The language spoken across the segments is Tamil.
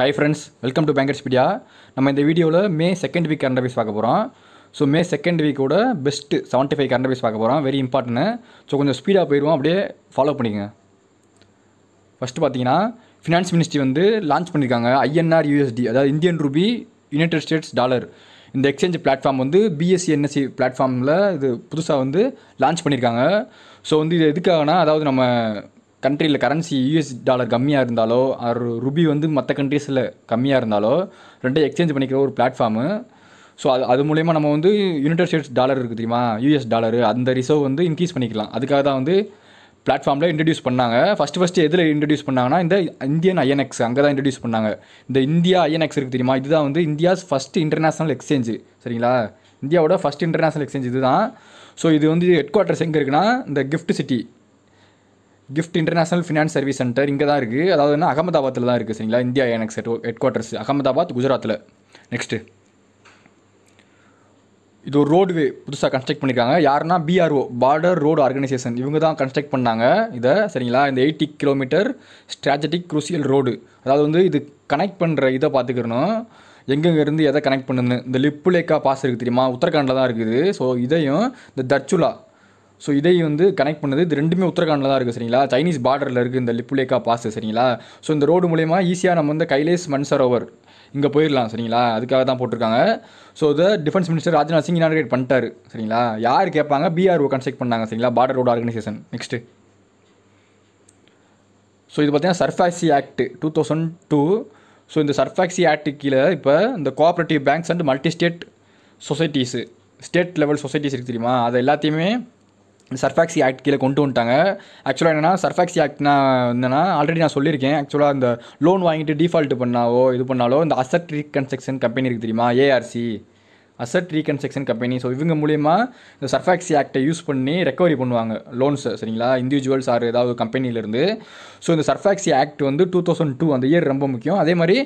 Hi friends, welcome to Bankerspedia. நம்ம இந்த வீடியோவில் May second week current affairs பார்க்க போகிறோம். ஸோ மே செகண்ட் வீக்கோட பெஸ்ட்டு 75 கரண்ட் அஃபேர்ஸ் பார்க்க போகிறோம். Very important. ஸோ கொஞ்சம் ஸ்பீடாக போயிடுவோம், அப்படியே ஃபாலோ பண்ணிக்கங்க. ஃபஸ்ட்டு பார்த்தீங்கன்னா ஃபினான்ஸ் மினிஸ்ட்ரி வந்து லான்ச் பண்ணியிருக்காங்க ஐஎன்ஆர் யூஎஸ்டி, அதாவது Indian Ruby United states dollar. இந்த எக்ஸ்சேஞ்ச் பிளாட்ஃபார்ம் வந்து பிஎஸ்சி என்எஸ்சி பிளாட்ஃபார்மில் இது புதுசாக வந்து லான்ச் பண்ணியிருக்காங்க. ஸோ வந்து இது எதுக்காகனா, அதாவது நம்ம கண்ட்ரியில் கரன்சி யூஎஸ் டாலர் கம்மியாக இருந்தாலோ ருபி வந்து மற்ற கண்ட்ரீஸில் கம்மியாக இருந்தாலோ ரெண்டே எக்ஸ்சேஞ்ச் பண்ணிக்கிற ஒரு பிளாட்ஃபார்மு. ஸோ அது மூலயமா நம்ம வந்து யுனைடெட் ஸ்டேட்ஸ் டாலர் இருக்குது தெரியுமா, யூஎஸ் டாலரு, அந்த ரிசர்வ் வந்து இன்க்ரீஸ் பண்ணிக்கலாம். அதுக்காக தான் வந்து பிளாட்ஃபார்மில் இன்ட்ரடியூஸ் பண்ணாங்க. ஃபஸ்ட்டு எதில் இன்ட்ரடியூஸ் பண்ணாங்கன்னா இந்த இந்தியன் ஐஎன்எக்ஸ், அங்கே தான் இன்ட்ரடியூஸ் பண்ணாங்க. இந்த இந்தியா ஐஎன்எக்ஸ் இருக்குது தெரியுமா, இதுதான் வந்து இந்தியாஸ் ஃபஸ்ட் இன்டர்நேஷ்னல் எக்ஸ்சேஞ்சு. சரிங்களா, இந்தியாவோட ஃபஸ்ட் இன்டர்நேஷ்னல் எக்ஸ்சேஞ்ச் இது தான். ஸோ இது வந்து ஹெட் குவார்ட்டர்ஸ் எங்கே இருக்குன்னா இந்த gift international finance service centre இங்கே தான் இருக்குது. அதாவது அகமதாபாத்தில் தான் இருக்குது. சரிங்களா, India INX head quarters Ahmedabad, குஜராத்தில். நெக்ஸ்ட்டு இது ஒரு ரோடுவே புதுசாக கன்ஸ்ட்ரக்ட் பண்ணியிருக்காங்க. யாருன்னா பிஆர்ஓ, பார்டர் ரோடு ஆர்கனைசேஷன், இவங்க தான் கன்ஸ்ட்ரக்ட் பண்ணாங்க இதை. சரிங்களா, இந்த 80 கிலோமீட்டர் ஸ்ட்ராட்டஜிக் குரூசியல் ரோடு, அதாவது வந்து இது கனெக்ட் பண்ணுற இதை பார்த்துக்கிறணும், எங்கெங்கேருந்து எதை கனெக்ட் பண்ணுன்னு. இந்த லிப்புலேக்கா பாஸ் இருக்குது தெரியுமா, உத்தரகாண்டில் தான் இருக்குது. ஸோ இதையும் இந்த தர்ச்சுலா, ஸோ இதை வந்து கனெக்ட் பண்ணுது. இது ரெண்டுமே உத்தரகாண்டில் தான் இருக்குது. சரிங்களா, சைனீஸ் பார்டரில் இருக்குது இந்த லிப்புலேக்கா பாஸ். சரிங்களா, ஸோ இந்த ரோடு மூலயமா ஈஸியாக நம்ம வந்து கைலேஷ் மன்சரோவர் இங்கே போயிடலாம். சரிங்களா, அதுக்காக தான் போட்டிருக்காங்க. ஸோ இதை defence minister Rajnath Singh inaugurate பண்ணிட்டாரு. சரிங்களா, யார் கேட்பாங்க, பிஆர்ஓ கன்ஸ்ட்ரக்ட் பண்ணாங்க. சரிங்களா, border road organisation. Next so இது பார்த்தீங்கன்னா சர்ஃபாக்சி ஆக்ட் 2002. ஸோ இந்த சர்ஃபாக்சி ஆக்ட் கீழே இப்போ இந்த cooperative banks and multi state societies, state level societies இருக்குது தெரியுமா, அதை எல்லாத்தையுமே சர்ஃபாக்சி ஆக்ட் கீழே கொண்டு வந்துட்டாங்க. ஆக்சுவலாக என்னென்னா சர்ஃபாக்சி ஆக்ட்னா என்னென்னா ஆல்ரெடி நான் சொல்லியிருக்கேன். ஆக்சுவலாக இந்த லோன் வாங்கிட்டு டிஃபால்ட் பண்ணாவோ இது பண்ணாலோ இந்த அசட் ரீகன்ஸ்ட்ரக்ஷன் கம்பெனி இருக்குது தெரியுமா, ARC, asset reconstruction company. So இவங்க மூலயமா இந்த சர்ஃபாக்சி ஆக்டை யூஸ் பண்ணி ரெக்கவரி பண்ணுவாங்க லோன்ஸை. சரிங்களா, இண்டிவிஜுவல்ஸ் ஆர் ஏதாவது கம்பெனியிலேருந்து. ஸோ இந்த சர்ஃபாக்சி ஆக்ட் வந்து 2002 அந்த இயர் ரொம்ப முக்கியம். அதே மாதிரி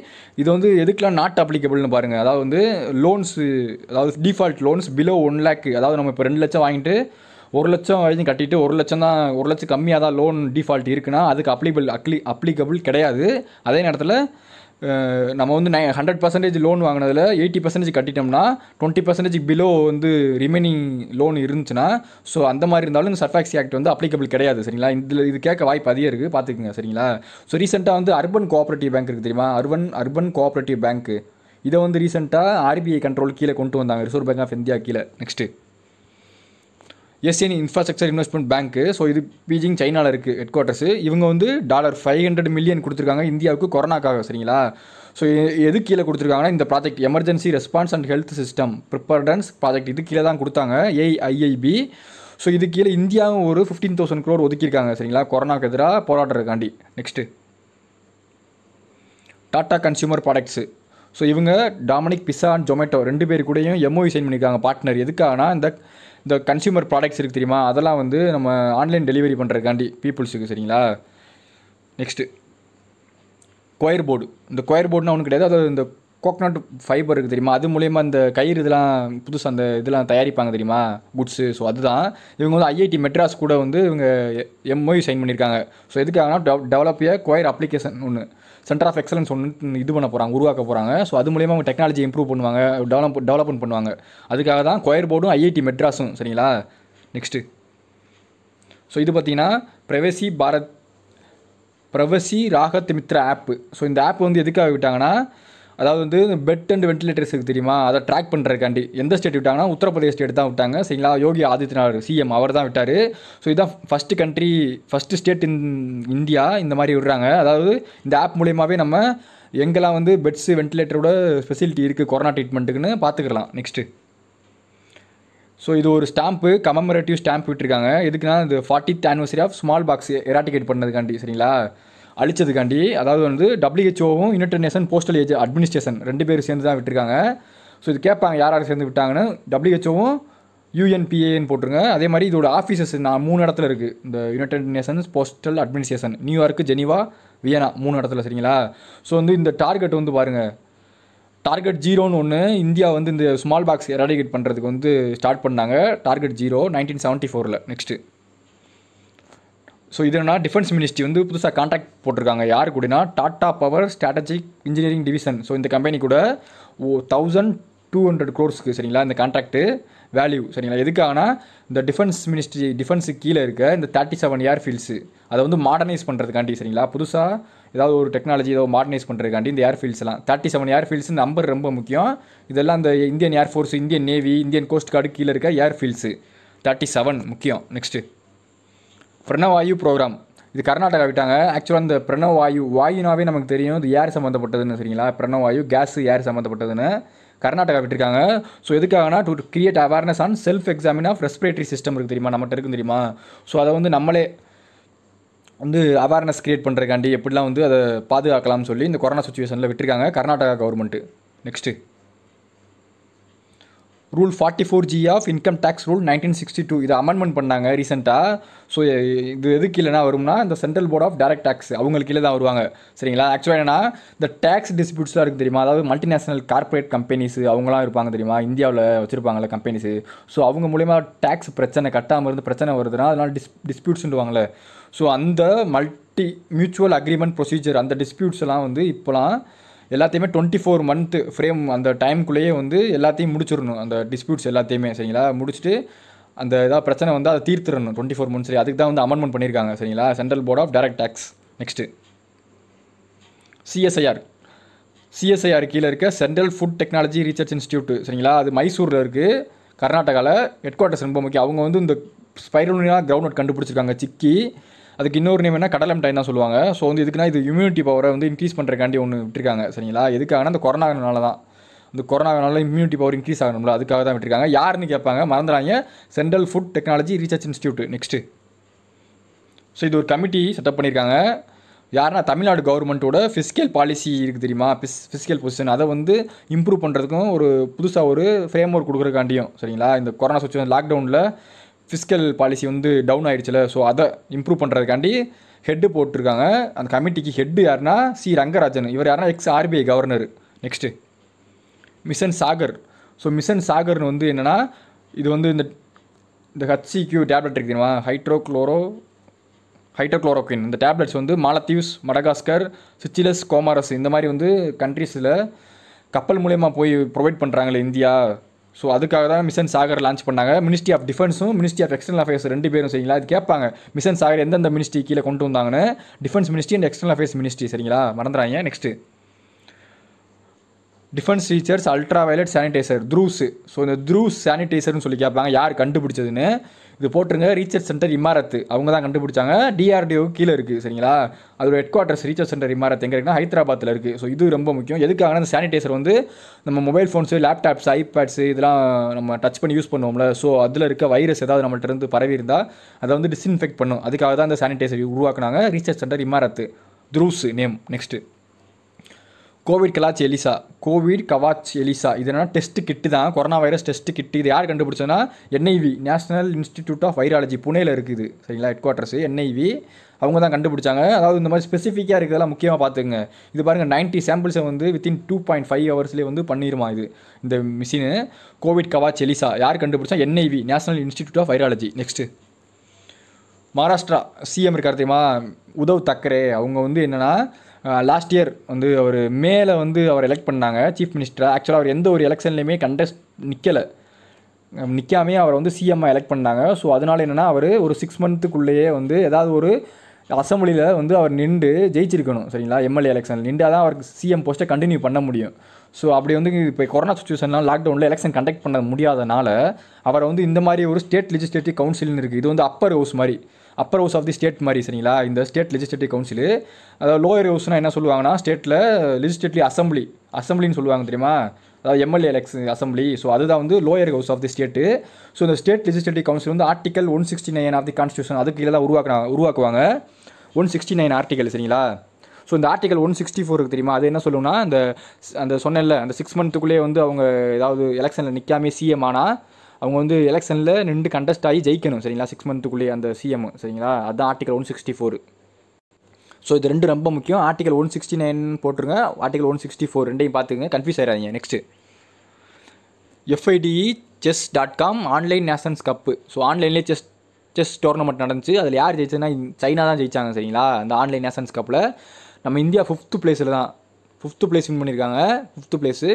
இது வந்து எதுக்கெலாம் நாட் அப்ளிகபிள்னு பாருங்கள். அதாவது வந்து லோன்ஸு, அதாவது டிஃபால்ட் லோன்ஸ் பிலோ 1 lakh, அதாவது நம்ம இப்போ 2 லட்சம் வாங்கிட்டு 1 லட்சம் வரைக்கும் கட்டிட்டு 1 லட்சம் கம்மியாக தான் லோன் டிஃபால்ட் இருக்குன்னா அதுக்கு அப்ளிகபிள் கிடையாது. அதே நேரத்தில் நம்ம வந்து 100% லோன் வாங்கினதில் 80% கட்டிட்டோம்னா 20% பிலோ வந்து ரிமைனிங் லோன் இருந்துச்சுன்னா, ஸோ அந்த மாதிரி இருந்தாலும் இந்த சர்ஃபாக்சி ஆக்ட் வந்து அப்ளிகபிள் கிடையாது. சரிங்களா, இது கேட்க வாய்ப்பு அதிகம் இருக்குது, பார்த்துக்குங்க. சரிங்களா, ஸோ ரீசெண்டாக வந்து அர்பன் கோஆப்ரேட்டிவ் பேங்க் இருக்குது தெரியுமா, அர்பன் கோஆப்ரேட்டிவ் பேங்க், இதை வந்து ரீசெண்டாக ஆர்பிஐ கண்ட்ரோல் கீழே கொண்டு வந்தாங்க, ரிசர்வ் பேங்க் ஆஃப் இந்தியா கீழே. நெக்ஸ்ட்டு எஸ்என் இன்ஃப்ராஸ்ட்ரக்சர் இன்வெஸ்ட்மெண்ட் பேங்க்கு. ஸோ இது பீஜிங் சைனாவில் இருக்குது ஹெட் குவார்ட்டர்ஸு. இவங்க வந்து $500 million கொடுத்துருக்காங்க இந்தியாவுக்கு கொரோனாக்காக. சரிங்களா, ஸோ எது கீழே கொடுத்துருக்காங்கன்னா இந்த project emergency response and health system preparedness project, இது கீழே தான் கொடுத்தாங்க, ஏஐஐபி. ஸோ இது கீழே இந்தியாவும் ஒரு 15,000 crore ஒதுக்கியிருக்காங்க. சரிங்களா, கொரோனாக்கு எதிராக போராடுறதுக்காண்டி. Next Tata consumer products. So இவங்க டாமினிக் பிஸா அண்ட் ஜொமேட்டோ 2 பேர் கூடயும் எம்ஓஇ சைன் பண்ணியிருக்காங்க பார்ட்னர். எதுக்காகனா இந்த கன்சியூமர் ப்ராடக்ட்ஸ் இருக்குது தெரியுமா, அதெல்லாம் வந்து நம்ம ஆன்லைன் டெலிவரி பண்ணுறதுக்காண்டி பீப்புள்ஸுக்கு. சரிங்களா, நெக்ஸ்ட்டு கொயர் போர்டு. இந்த கொயர் போர்டுனா ஒன்றும் கிடையாது, அதாவது இந்த கோகனட் ஃபைபர் இருக்குது தெரியுமா, அது மூலயமா இந்த கயிறு இதெல்லாம் புதுசாக அந்த இதெல்லாம் தயாரிப்பாங்க தெரியுமா, குட்ஸு. ஸோ அதுதான் இவங்க வந்து ஐஐடி மெட்ராஸ் கூட வந்து இவங்க எம்ஓஇ சைன் பண்ணியிருக்காங்க. ஸோ எதுக்காகனா டெவலப் கொயர் அப்ளிகேஷன் ஒன்று, சென்டர் ஆஃப் எக்ஸலன்ஸ் ஒன்று இது பண்ண போகிறாங்க, உருவாக்க போகிறாங்க. ஸோ அது மூலயமா அவங்க டெக்னாலஜி இம்ப்ரூவ் பண்ணுவாங்க, டெவலப்மெண்ட் பண்ணுவாங்க. அதுக்காக தான் கொயர் போர்டும் ஐஐடி மெட்ராஸும். சரிங்களா, நெக்ஸ்ட்டு ஸோ இது பார்த்தீங்கன்னா பிரவசி ராகத் மித்ரா ஆப்பு. ஸோ இந்த ஆப் வந்து எதுக்காக விட்டாங்கன்னா, அதாவது வந்து பெட் அண்ட் வென்டிலேட்டர்ஸ் இருக்குது தெரியுமா, அதை ட்ராக் பண்ணுறதுக்காண்டி. எந்த ஸ்டேட் விட்டாங்கன்னா உத்தரப்பிரதேஷ் ஸ்டேட் தான் விட்டாங்க. சரிங்களா, யோகி ஆதித்யநாத் சிஎம் அவர் தான் விட்டார். ஸோ இதுதான் ஃபஸ்ட்டு ஸ்டேட் இன் இந்தியா இந்த மாதிரி விடுறாங்க. அதாவது இந்த ஆப் மூலியமாகவே நம்ம எங்கெல்லாம் வந்து பெட்ஸு வென்டிலேட்டரோட ஃபெசிலிட்டி இருக்குது கொரோனா ட்ரீட்மெண்ட்டுக்குன்னு பார்த்துக்கலாம். நெக்ஸ்ட்டு ஸோ இது ஒரு ஸ்டாம்ப்பு, கமமரேட்டிவ் ஸ்டாம்ப் விட்டுருக்காங்க. எதுக்குன்னா இந்த 40th anniversary of smallpox eradicate பண்ணதுக்காண்டி. சரிங்களா, அழிச்சதுக்காண்டி. அதாவது வந்து டபிள்யூஹெச்ஓவும் United Nation Postal age Administration 2 பேரும் சேர்ந்து தான் விட்டுருக்காங்க. ஸோ இது கேட்பாங்க யார் சேர்ந்து விட்டாங்கன்னு, டபிள்யூஹெச்ஓவும் யூஎன்பிஏன்னு போட்டுருங்க. அதே மாதிரி இதோட ஆஃபீஸஸ் 3 இடத்துல இருக்குது. இந்த United Nations Postal Administration New York, Geneva, Vienna 3 இடத்துல. சரிங்களா, ஸோ வந்து இந்த டார்கெட் வந்து பாருங்கள், டார்கெட் 0ன்னு ஒன்று இந்தியா வந்து இந்த ஸ்மால் பாக்ஸ் எராடிகேட் பண்ணுறதுக்கு வந்து ஸ்டார்ட் பண்ணாங்க. டார்கெட் 0 1974. நெக்ஸ்ட்டு ஸோ இது என்ன டிஃபென்ஸ் மினிஸ்ட்ரி வந்து புதுசாக கான்ட்ராக்ட் போட்டிருக்காங்க யார் கூடனா Tata power strategic engineering division. So இந்த கம்பெனி கூட 1200 crores சரிங்களா இந்த கான்ட்ராக்ட்டு வேல்யூ சரிங்களா. எதுக்காகனா இந்த டிஃபென்ஸ் மினிஸ்ட்ரி டிஃபென்ஸுக்கு கீழே இருக்க இந்த 37 ஏர்ஃபீல்ட்ஸு அதை வந்து மாடர்னைஸ் பண்ணுறதுக்காண்டி சரிங்களா. புதுசாக ஏதாவது ஒரு டெக்னாலஜி ஏதாவது மாடர்னைஸ் பண்ணுறதுக்காண்டி இந்த ஏர்ஃபீல்ட்ஸ்லாம் 37 ஏர்ஃபீல்ட்ஸ் நம்பர் ரொம்ப முக்கியம். இதெல்லாம் இந்த Indian air force, Indian navy, Indian coast guard கீழே இருக்க ஏர்ஃபீல்ட்ஸு 37 முக்கியம். Next Pranavayu program. இது கர்நாடகா விட்டாங்க. ஆக்சுவலாக இந்த பிரணவாயு வாயுனாவே நமக்கு தெரியும் இது ஏர் சம்மந்தப்பட்டதுன்னு சரிங்களா. பிரணவாயு கேஸு ஏர் சம்மந்தப்பட்டதுன்னு கர்நாடகா விட்டுருக்காங்க. ஸோ எதுக்காகனா to create awareness on self examine of respiratory system இருக்குது தெரியுமா, நம்மகிட்ட இருக்குது தெரியுமா. ஸோ அதை வந்து நம்மளே வந்து அவேர்னஸ் கிரியேட் பண்ணுறதுக்காண்டி எப்படிலாம் வந்து அதை பாதுகாக்கலாம்னு சொல்லி இந்த கொரோனா சுச்சுவேஷனில் விட்டுருக்காங்க Karnataka government. Next rule 44G of income tax rule 1962 இதை அமெண்ட்மெண்ட் பண்ணாங்க ரீசெண்டாக. ஸோ இது எதுக்கு இல்லைனா வரும்னா இந்த central board of direct tax அவங்களுக்கு கீழே தான் வருவாங்க சரிங்களா. ஆக்சுவலாக என்னன்னா இந்த டேக்ஸ் டிஸ்பியூட்ஸ்லாம் இருக்குது தெரியுமா, அதாவது மல்டிநேஷனல் கார்பரேட் கம்பெனிஸ் அவங்களாம் இருப்பாங்க தெரியுமா, இந்தியாவில் வச்சுருப்பாங்கள்ல கம்பெனிஸு. ஸோ அவங்க மூலயமா டேக்ஸ் பிரச்சனை கட்டாமல் இருந்து பிரச்சனை வருதுன்னா அதனால் டிஸ்பியூட்ஸ்ன்னுவாங்கள்ல. ஸோ அந்த மியூச்சுவல் அக்ரிமெண்ட் ப்ரொசீஜர் அந்த டிஸ்பியூட்ஸ் எல்லாம் வந்து இப்போலாம் எல்லாத்தையுமே 24 month ஃப்ரேம் அந்த டைமுக்குள்ளேயே வந்து எல்லாத்தையும் முடிச்சிடணும் அந்த டிஸ்பியூட்ஸ் எல்லாத்தையுமே சரிங்களா. முடிச்சுட்டு அந்த ஏதாவது பிரச்சனை வந்து அதை தீர்த்துடணும் 24 months. அதுக்கு தான் வந்து அமெண்ட்மெண்ட் பண்ணியிருக்காங்க சரிங்களா central board of direct tax. Next CSIR கீழே இருக்க central food technology research institute சரிங்களா. அது மைசூரில் இருக்குது கர்நாடகாவில். ஹெட் குவார்ட்டர்ஸ் ரொம்ப முக்கியம். அவங்க வந்து இந்த ஸ்பைருலினா கிரவுண்ட் நட் கண்டுபிடிச்சிருக்காங்க சிக்கி. அதுக்கு இன்னொரு நேம் என்ன கடலம்டைன் தான் சொல்லுவாங்க. ஸோ வந்து இதுக்குன்னா இது இம்யூனிட்டி பவரை வந்து இன்க்ரீஸ் பண்ணுறக்காண்டி ஒன்று விட்டுருக்காங்க சரிங்களா. எதுக்காகனா இந்த கொரோனானால தான் இந்த கொரோனானால இம்யூனிட்டி பவர் இன்க்ரீஸ் ஆகணும்ல அதுக்காக தான் விட்டுருக்காங்க. யாருன்னு கேட்பாங்க மறந்துடாங்க central food technology research institute. Next so இது ஒரு கமிட்டி செட்டப் பண்ணியிருக்காங்க. யாருன்னா தமிழ்நாடு கவர்மெண்ட்டோட ஃபிஸ்கல் பாலிசி இருக்குது தெரியுமா, ஃபிஸ்கல் பொசிஷன் அதை வந்து இம்ப்ரூவ் பண்ணுறதுக்கும் ஒரு புதுசாக ஒரு ஃப்ரேம் ஒர்க் கொடுக்குறக்காண்டியும் சரிங்களா. இந்த கொரோனா சுச்சுவேஷன் லாக்டவுனில் ஃபிஸ்கல் பாலிசி வந்து டவுன் ஆகிடுச்சுல. ஸோ அதை இம்ப்ரூவ் பண்ணுறதுக்காண்டி ஹெட்டு போட்டிருக்காங்க. அந்த கமிட்டிக்கு ஹெட்டு யாருன்னா சி ரங்கராஜன். இவர் யாருன்னா RBI governor. Next mission Sagar. So mission சாகர்னு வந்து என்னென்னா இது வந்து இந்த HCQ டேப்லெட் இருக்குது தெரியுமா, ஹைட்ரோக்ளோரோக்வின். இந்த டேப்லெட்ஸ் வந்து மாலத்தீவ்ஸ், மடகாஸ்கர், சிச்சிலஸ், கோமாரஸ் இந்த மாதிரி வந்து கண்ட்ரீஸில் கப்பல் மூலயமா போய் ப்ரொவைட் பண்ணுறாங்களே இந்தியா. ஸோ அதுக்காக தான் மிஷன் சாகர் லான்ச் பண்ணாங்க. மினிஸ்ட்ரி ஆஃப் டிஃபென்ஸும் மினிஸ்ட்ரி ஆஃப் எக்ஸ்டர்னல் அஃபேர்ஸ் 2 பேரும் சரிங்களா. இது கேட்பாங்க மிஷன் சாகர் எந்தெந்த மினிஸ்ட்ரி கீழே கொண்டு வந்தாங்கன்னு. Defence ministry and external affairs ministry சரிங்களா, மறந்துடாங்க. Next defence research ultra violet sanitiser DRUVS. So இந்த த்ரூஸ் சானிடைசர்னு சொல்லி கேட்பாங்க யார் கண்டுபிடிச்சதுன்னு. இது போட்டுருங்க ரீசர்ச் சென்டர் இமாரத் அவங்க தான் கண்டுபிடிச்சாங்க. DRDO கீழே இருக்குது சரிங்களா. அதோட head quarters research centre Imarat எங்கே இருக்குன்னா ஹைதராபாத்தில் இருக்குது. ஸோ இது ரொம்ப முக்கியம். எதுக்காக அந்த சானிடைசர் வந்து நம்ம மொபைல் ஃபோன்ஸு, லேப்டாப்ஸ், ஐபேட்ஸு இதெல்லாம் நம்ம டச் பண்ணி யூஸ் பண்ணுவோம்ல. ஸோ அதில் இருக்க வைரஸ் ஏதாவது நம்மள்ட்ட இருந்து பரவி இருந்தால் அதை வந்து டிஸ்இன்ஃபெக்ட் பண்ணும். அதுக்காக தான் அந்த சானிடைசர் உருவாக்குனாங்க. Research centre Imarat DRUVS name. Next Covid Kavach ELISA இது என்னன்னா டெஸ்ட் கிட்டு தான், கொரோனா வைரஸ் டெஸ்ட் கிட்டு. இது யார் கண்டுபிடிச்சதுன்னா NIV national institute of virology புனேயில் இருக்குது சரிங்களா. ஹெட் குவார்ட்டர்ஸ் NIV அவங்க தான் கண்டுபிடிச்சாங்க. அதாவது இந்த மாதிரி ஸ்பெசிஃபிக்காக இருக்கிறதெல்லாம் முக்கியமாக பார்த்துங்க. இது பாருங்கள் 90 சாம்பிள்ஸை வந்து வித்தின் 2.5 hours வந்து பண்ணிடுமா இது இந்த மிஷினு. கோவிட் கவாச் எலிசா யார் கண்டுபிடிச்சா NIV national institute of virology. Next Maharashtra CM இருக்கார் தெரியுமா உத்தவ் தாக்கரே. அவங்க வந்து என்னென்னா லாஸ்ட் இயர் வந்து அவர் மேல வந்து அவர் எலெக்ட் பண்ணாங்க சீஃப் மினிஸ்டராக. ஆக்சுவலாக அவர் எந்த ஒரு எலெக்ஷன்லையுமே நிற்காமே அவர் வந்து CM எலெக்ட் பண்ணாங்க. ஸோ அதனால் என்னென்னா அவர் ஒரு 6 monthக்குள்ளேயே வந்து ஏதாவது ஒரு அசம்பிளியில் வந்து அவர் நின்று ஜெயிச்சிருக்கணும் சரிங்களா. MLA எலெக்ஷன் நின்றால் தான் அவருக்கு CM போஸ்ட்டை கண்டினியூ பண்ண முடியும். ஸோ அப்படி வந்து இப்போ கொரோனா சுச்சுவேஷன்லாம் லாக்டவுனில் எலெக்ஷன் கண்டக்ட் பண்ண முடியாதனால அவரை வந்து இந்த மாதிரி ஒரு ஸ்டேட் லெஜிஸ்லேட்டிவ் கவுன்சில்னு இருக்குது. இது வந்து upper house of the state மாதிரி சரிங்களா. இந்த ஸ்டேட் லெஜிஸ்லேட்டிவ் கவுன்சில் அதாவது லோயர் ஹவுஸ்னால் என்ன சொல்லுவாங்கன்னா ஸ்டேட்டில் லெஜிஸ்லேட்டிவ் அசம்பிளின்னு சொல்லுவாங்க தெரியுமா, அதாவது MLA எலெக்ஷன் அசம்பிளி. ஸோ அதுதான் வந்து lower house of the state. So இந்த ஸ்டேட் லெஜிஸ்லேட்டிவ் கவுன்சில் வந்து ஆர்டிகல் 169 ஆஃப் தி கான்ஸ்டியூஷன் அதுக்கு கீழே தான் உருவாக்குவாங்க 169 ஆர்டிகல் சரிங்களா. ஸோ இந்த ஆர்டிகல் 164 தெரியுமா, அது என்ன சொல்லுன்னா அந்த சொன்னேன்ல அந்த 6 monthக்குள்ளேயே வந்து அவங்க ஏதாவது எலெக்ஷனில் நிற்காமே CM ஆனால் அவங்க வந்து எலெக்ஷனில் நின்று கண்டஸ்ட் ஆகி ஜெயிக்கணும் சரிங்களா 6 monthக்குள்ளேயே அந்த CM சரிங்களா. அதுதான் ஆர்டிகல் 164. ஸோ இது ரெண்டு ரொம்ப முக்கியம். ஆர்டிகல் 169 போட்டுருங்க, ஆர்டிகல் 164 ரெண்டையும் பார்த்துங்க, கன்ஃபியூஸ் ஆகிடாதீங்க. Next FIDE chess.com online nations cup. So ஆன்லைன்லேயே செஸ் செஸ் டோர்னமெண்ட் நடந்துச்சு. அதில் யார் ஜெயிச்சதுன்னா சைனா தான் ஜெயிச்சாங்க சரிங்களா. அந்த ஆன்லைன் நேஷன்ஸ் கப்பில் நம்ம இந்தியா 5th பிளேஸில் தான் 5th பிளேஸ் வின் பண்ணியிருக்காங்க. 5th பிளேஸு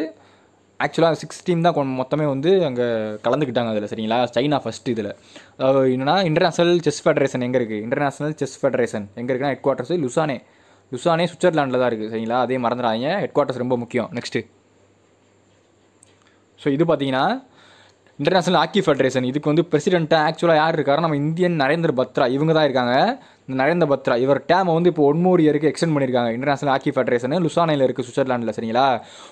ஆக்சுவலாக 6 டீம் தான் மொத்தமே வந்து அங்கே கலந்துக்கிட்டாங்க அதில் சரிங்களா. சைனா ஃபஸ்ட்டு இதில். அதாவது என்னென்னா இன்டர்நேஷ்னல் செஸ் ஃபெடரேஷன் எங்கே இருக்குது, இன்டர்நேஷ்னல் செஸ் ஃபெடரேஷன் எங்கே இருக்குன்னா ஹெட் குவார்ட்டர்ஸ் லுசானே சுவிட்சர்லாண்டில் தான் இருக்குது சரிங்களா. அதே மறந்துடாதீங்க, ஹெட் குவார்ட்டர்ஸ் ரொம்ப முக்கியம். நெக்ஸ்ட்டு ஸோ இது பார்த்தீங்கன்னா இன்டர்நேஷ்னல் ஹாக்கி ஃபெடரேஷன். இதுக்கு வந்து பிரசிடெண்ட்டாக ஆக்சுவலாக யார் இருக்காரு, நம்ம இந்தியன் நரேந்திர பத்ரா இவங்க தான் இருக்காங்க. இந்த நரேந்திர பத்ரா இவர் டேமை வந்து இப்போ 1 more இயருக்கு எக்ஸ்டெண்ட் பண்ணியிருக்காங்க. இன்டர்நேஷ்னல் ஹாக்கி ஃபெடரேஷன் லுசானையில் இருக்குது சுவிட்சர்லாண்டில் சரிங்களா.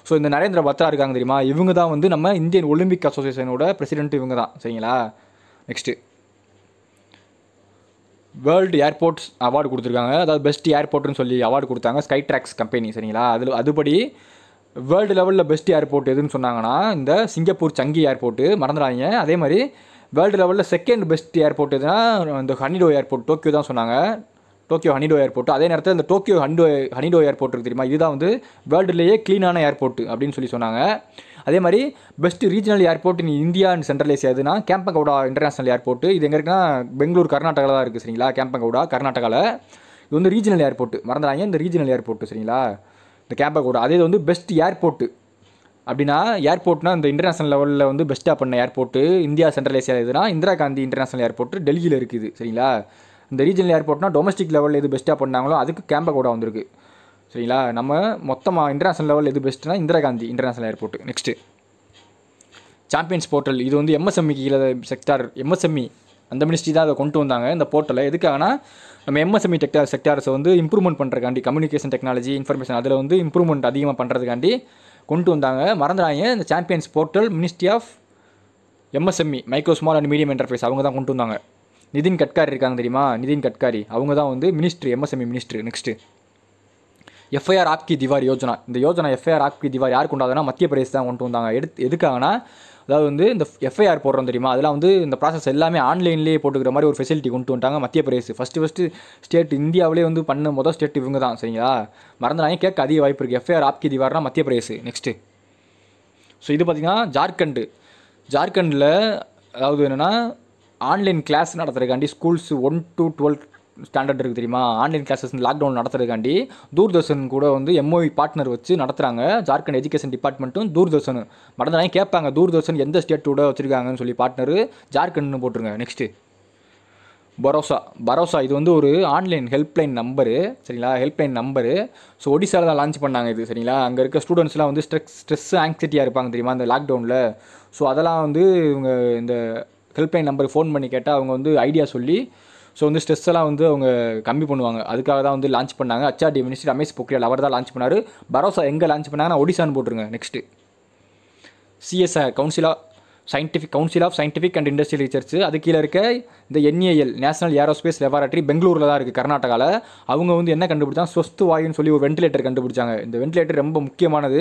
ஸோ இந்த நரேந்திர பத்ரா இருக்காங்க தெரியுமா, இவங்க தான் வந்து நம்ம இந்தியன் ஒலிம்பிக் அசோசியேஷனோட பிரசிடென்ட் இவங்க தான் சரிங்களா. நெக்ஸ்ட்டு வேர்ல்டு ஏர்போர்ட்ஸ் அவார்டு கொடுத்துருக்காங்க. அதாவது பெஸ்ட் ஏர்போர்ட்னு சொல்லி அவார்டு கொடுத்தாங்க ஸ்கை ட்ராக்ஸ் கம்பெனி சரிங்களா. அதுபடி வேர்ல்டு லெவலில் பெஸ்ட் ஏர்போர்ட் எதுன்னு சொன்னாங்கன்னா இந்த சிங்கப்பூர் சங்கி ஏர்போர்ட்டு மறந்துடாதீங்க. அதே மாதிரி வேர்ல்டு லெவலில் செகண்ட் பெஸ்ட் ஏர்போர்ட் எதுனா இந்த ஹனிடோ ஏர்போர்ட் டோக்கியோ தான் சொன்னாங்க. Tokyo Haneda airport. அதே நேரத்தில் இந்த டோக்கியோ ஹனிடோ ஏர்போர்ட் இருக்குது தெரியுமா, இதுதான் வந்து வேர்ல்டுலேயே க்ளீனான ஏர்போர்ட் அப்படின்னு சொல்லி சொன்னாங்க. அதே மாதிரி best regional airport in India and central Asia எதுனா கேம்பகவுடா இன்டர்நேஷனல் ஏர்போர்ட். இது எங்கே இருக்குன்னா பெங்களூர் கர்நாடகாவில் தான் இருக்குது சரிங்களா. கேம்பகவுடா கர்நாடகாவில். இது வந்து ரீஜனல் ஏர்போர்ட் மறந்துடாங்க, இந்த ரீஜனல் ஏர்போர்ட் சரிங்களா, இந்த கேம்பகவுடா. அதே வந்து பெஸ்ட் ஏர்போர்ட்டு அப்படின்னா ஏர்போர்ட்னா இந்த இன்டர்நேஷனல் லெவலில் வந்து பெஸ்ட்டாக பண்ண ஏர்போர்ட்டு இந்தியா சென்ட்ரல் ஏசியா எதுனா இந்திரா காந்தி இன்டர்நேஷனல் ஏர்போர்ட் டெல்லியில் இருக்குது சரிங்களா. இந்த ரீஜனல் ஏர்போர்ட்னா டொமஸ்டிக் லெவலில் எது பெஸ்ட்டாக பண்ணாங்களோ அதுக்கு கேம்பகவுடா வந்திருக்கு சரிங்களா. நம்ம மொத்தமாக இன்டர்நேஷனல் லெவல் எது பெஸ்ட்டுனா Indira Gandhi international airport. Next champions portal. இது வந்து எம்எஸ்எம்இ கீழே செக்டார் எம்எஸ்எம்இ அந்த மினிஸ்ட்ரி தான் அதை கொண்டு வந்தாங்க இந்த போர்ட்டலை. எதுக்காகனா நம்ம எம்எஸ்எம்இ செக்டார்ஸை வந்து இம்ப்ரூவ்மெண்ட் பண்ணுறதுக்காண்டி கம்யூனிகேஷன் டெக்னாலஜி இன்ஃபர்மேஷன் அதில் வந்து இம்ப்ரூவ்மெண்ட் அதிகமாக பண்ணுறதுக்காண்டி கொண்டு வந்தாங்க. மறந்துடாங்க இந்த champions portal ministry of MSME micro small and medium enterprise அவங்க தான் கொண்டு வந்தாங்க. நிதின் கட்காரி இருக்காங்க தெரியுமா, நிதின் கட்காரி அவங்க தான் வந்து ministry MSME ministry. Next FIR Aapki Dwar Yojana. இந்த யோஜனா எஃப்ஐஆர் ஆப்கி திவார் யார் கொண்டாதுன்னா மத்திய பிரதேஷ் தான் கொண்டு வந்தாங்க. எதுக்காகனா அதாவது வந்து இந்த எஃப்ஐஆர் போடுறோம் தெரியுமா, அதெல்லாம் வந்து இந்த ப்ராசஸ் எல்லாமே ஆன்லைன்லேயே போட்டுக்கிற மாதிரி ஒரு ஃபெசிலிட்டி கொண்டு வந்துட்டாங்க மத்திய பிரதேஷ். ஃபஸ்ட்டு ஸ்டேட் இந்தியாவிலே வந்து பண்ண மொதல் ஸ்டேட் இவங்க தான் சரிங்களா. மறந்துடாங்க, கேட்க அதிக வாய்ப்பு இருக்குது. எஃப்ஐஆர் ஆப்கி திவார்னா மத்திய பிரதேஷ். நெக்ஸ்ட்டு ஸோ இது பார்த்திங்கன்னா ஜார்க்கண்டில் அதாவது என்னென்னா ஆன்லைன் கிளாஸ் நடத்துறதுக்காண்டி ஸ்கூல்ஸ் 1 to 12 ஸ்டாண்டர்ட் இருக்குது தெரியுமா, ஆன்லைன் கிளாஸஸ் லாக்டவுன் நடத்துறதுக்காண்டி தூர்தர்ஷன் கூட வந்து எம்ஓஇ பார்ட்னர் வச்சு நடத்துகிறாங்க. ஜார்க்கண்ட் எஜுகேஷன் டிபார்ட்மெண்ட்டும் தூர்தர்ஷன். மறந்துடாங்க, கேட்பாங்க தூர்தர்ஷன் எந்த ஸ்டேட்டோட வச்சுருக்காங்கன்னு சொல்லி பார்ட்னரு ஜார்க்கண்ட்னு போட்டுருங்க. நெக்ஸ்ட்டு பரோசா இது வந்து ஒரு ஆன்லைன் ஹெல்ப்லைன் நம்பரு சரிங்களா, ஹெல்ப்லைன் நம்பரு. ஸோ ஒடிசாவில் தான் லான்ச் பண்ணாங்க இது சரிங்களா. அங்கே இருக்க ஸ்டூடெண்ட்ஸ்லாம் வந்து ஸ்ட்ரெஸ் ஆங்ஸைட்டியாக இருப்பாங்க தெரியுமா இந்த லாக்டவுனில். ஸோ அதெல்லாம் வந்து இவங்க இந்த ஹெல்ப்லைன் நம்பருக்கு ஃபோன் பண்ணி கேட்டால் அவங்க வந்து ஐடியா சொல்லி ஸோ வந்து ஸ்ட்ரெஸ் எல்லாம் வந்து அவங்க கம்மி பண்ணுவாங்க. அதுக்காக தான் வந்து லான்ச் பண்ணாங்க. HRD மினிஸ்டர் ரமேஷ் பொக்ரியால் அவர் தான் லான்ச் பண்ணார். பரோசா எங்கே லான்ச் பண்ணாங்கன்னா ஒடிசான்னு போட்டுருங்க. Next CSIR council of scientific and industrial research. அது கீழே இருக்க இந்த NAL நேஷனல் ஏரோஸ்பேஸ் லெபார்ட்டரி பெங்களூரில் தான் இருக்குது கர்நாடகாவில். அவங்க வந்து என்ன கண்டுபிடிச்சாங்க, ஸ்வஸ்து வாயுன்னு சொல்லி ஒரு வென்டிலேட்டர் கண்டுபிடிச்சாங்க. இந்த வென்டிலேட்டர் ரொம்ப முக்கியமானது.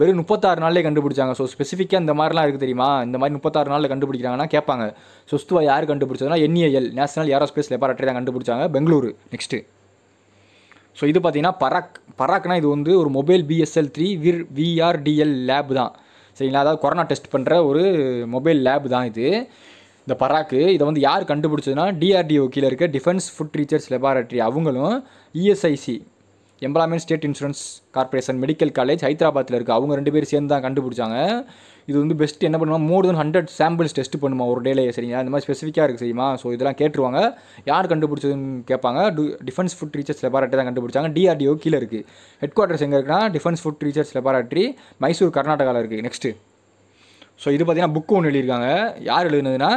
வெறும் 36 நாள்லேயே கண்டுபிடிச்சாங்க. ஸோ ஸ்பெசிஃபிக்காக இந்த மாதிரிலாம் இருக்குது தெரியுமா, இந்த மாதிரி 36 நாளில் கண்டுபிடிக்கிறாங்கன்னா கேட்பாங்க. ஸ்வஸ்து வாயு யார் கண்டுபிடிச்சதுன்னா NAL நேஷனல் ஏரோஸ்பேஸ் லெபார்ட்டரி தான் கண்டுபிடிச்சாங்க பெங்களூரு. நெக்ஸ்ட்டு ஸோ இது பார்த்தீங்கன்னா பராக்னா இது வந்து ஒரு மொபைல் BSL-3 VRDL லேப் தான் சரிங்களா. அதாவது கொரோனா டெஸ்ட் பண்ணுற ஒரு மொபைல் லேப் தான் இது. இந்த பராக்கு இதை வந்து யார் கண்டுபிடிச்சதுன்னா DRDO கீழே இருக்க டிஃபென்ஸ் ஃபுட் ரிசர்ச் லெபார்ட்டரி அவங்களும் ESIC employment state insurance corporation medical college ஹைதராபாத்தில் இருக்குது. அவங்க 2 பேர் சேர்ந்து தான் கண்டுபிடிச்சாங்க. இது வந்து பெஸ்ட் என்ன பண்ணுவாங்க, மோர் தென் 100 சாம்பிள்ஸ் டெஸ்ட் பண்ணுமா ஒரு டேலே சரிங்களா. இந்த மாதிரி ஸ்பெசிஃபிக்காக இருக்குது சரிமா. ஸோ இதெல்லாம் கேட்டுருவாங்க. யார் கண்டுபிடிச்சதுன்னு கேட்பாங்க. டிஃபென்ஸ் ஃபுட் ரிசர்ச் லெபார்ட்டரி தான் கண்டுபிடிச்சாங்க. DRDO கீழே இருக்குது. ஹெட் குவார்ட்டர்ஸ் எங்கே இருக்குன்னா defence food research laboratory Mysore கர்நாடகாவில் இருக்குது. நெக்ஸ்ட்டு ஸோ இது பார்த்தீங்கன்னா புக்கு ஒன்று எழுதியிருக்காங்க. யார் எழுதுனதுன்னா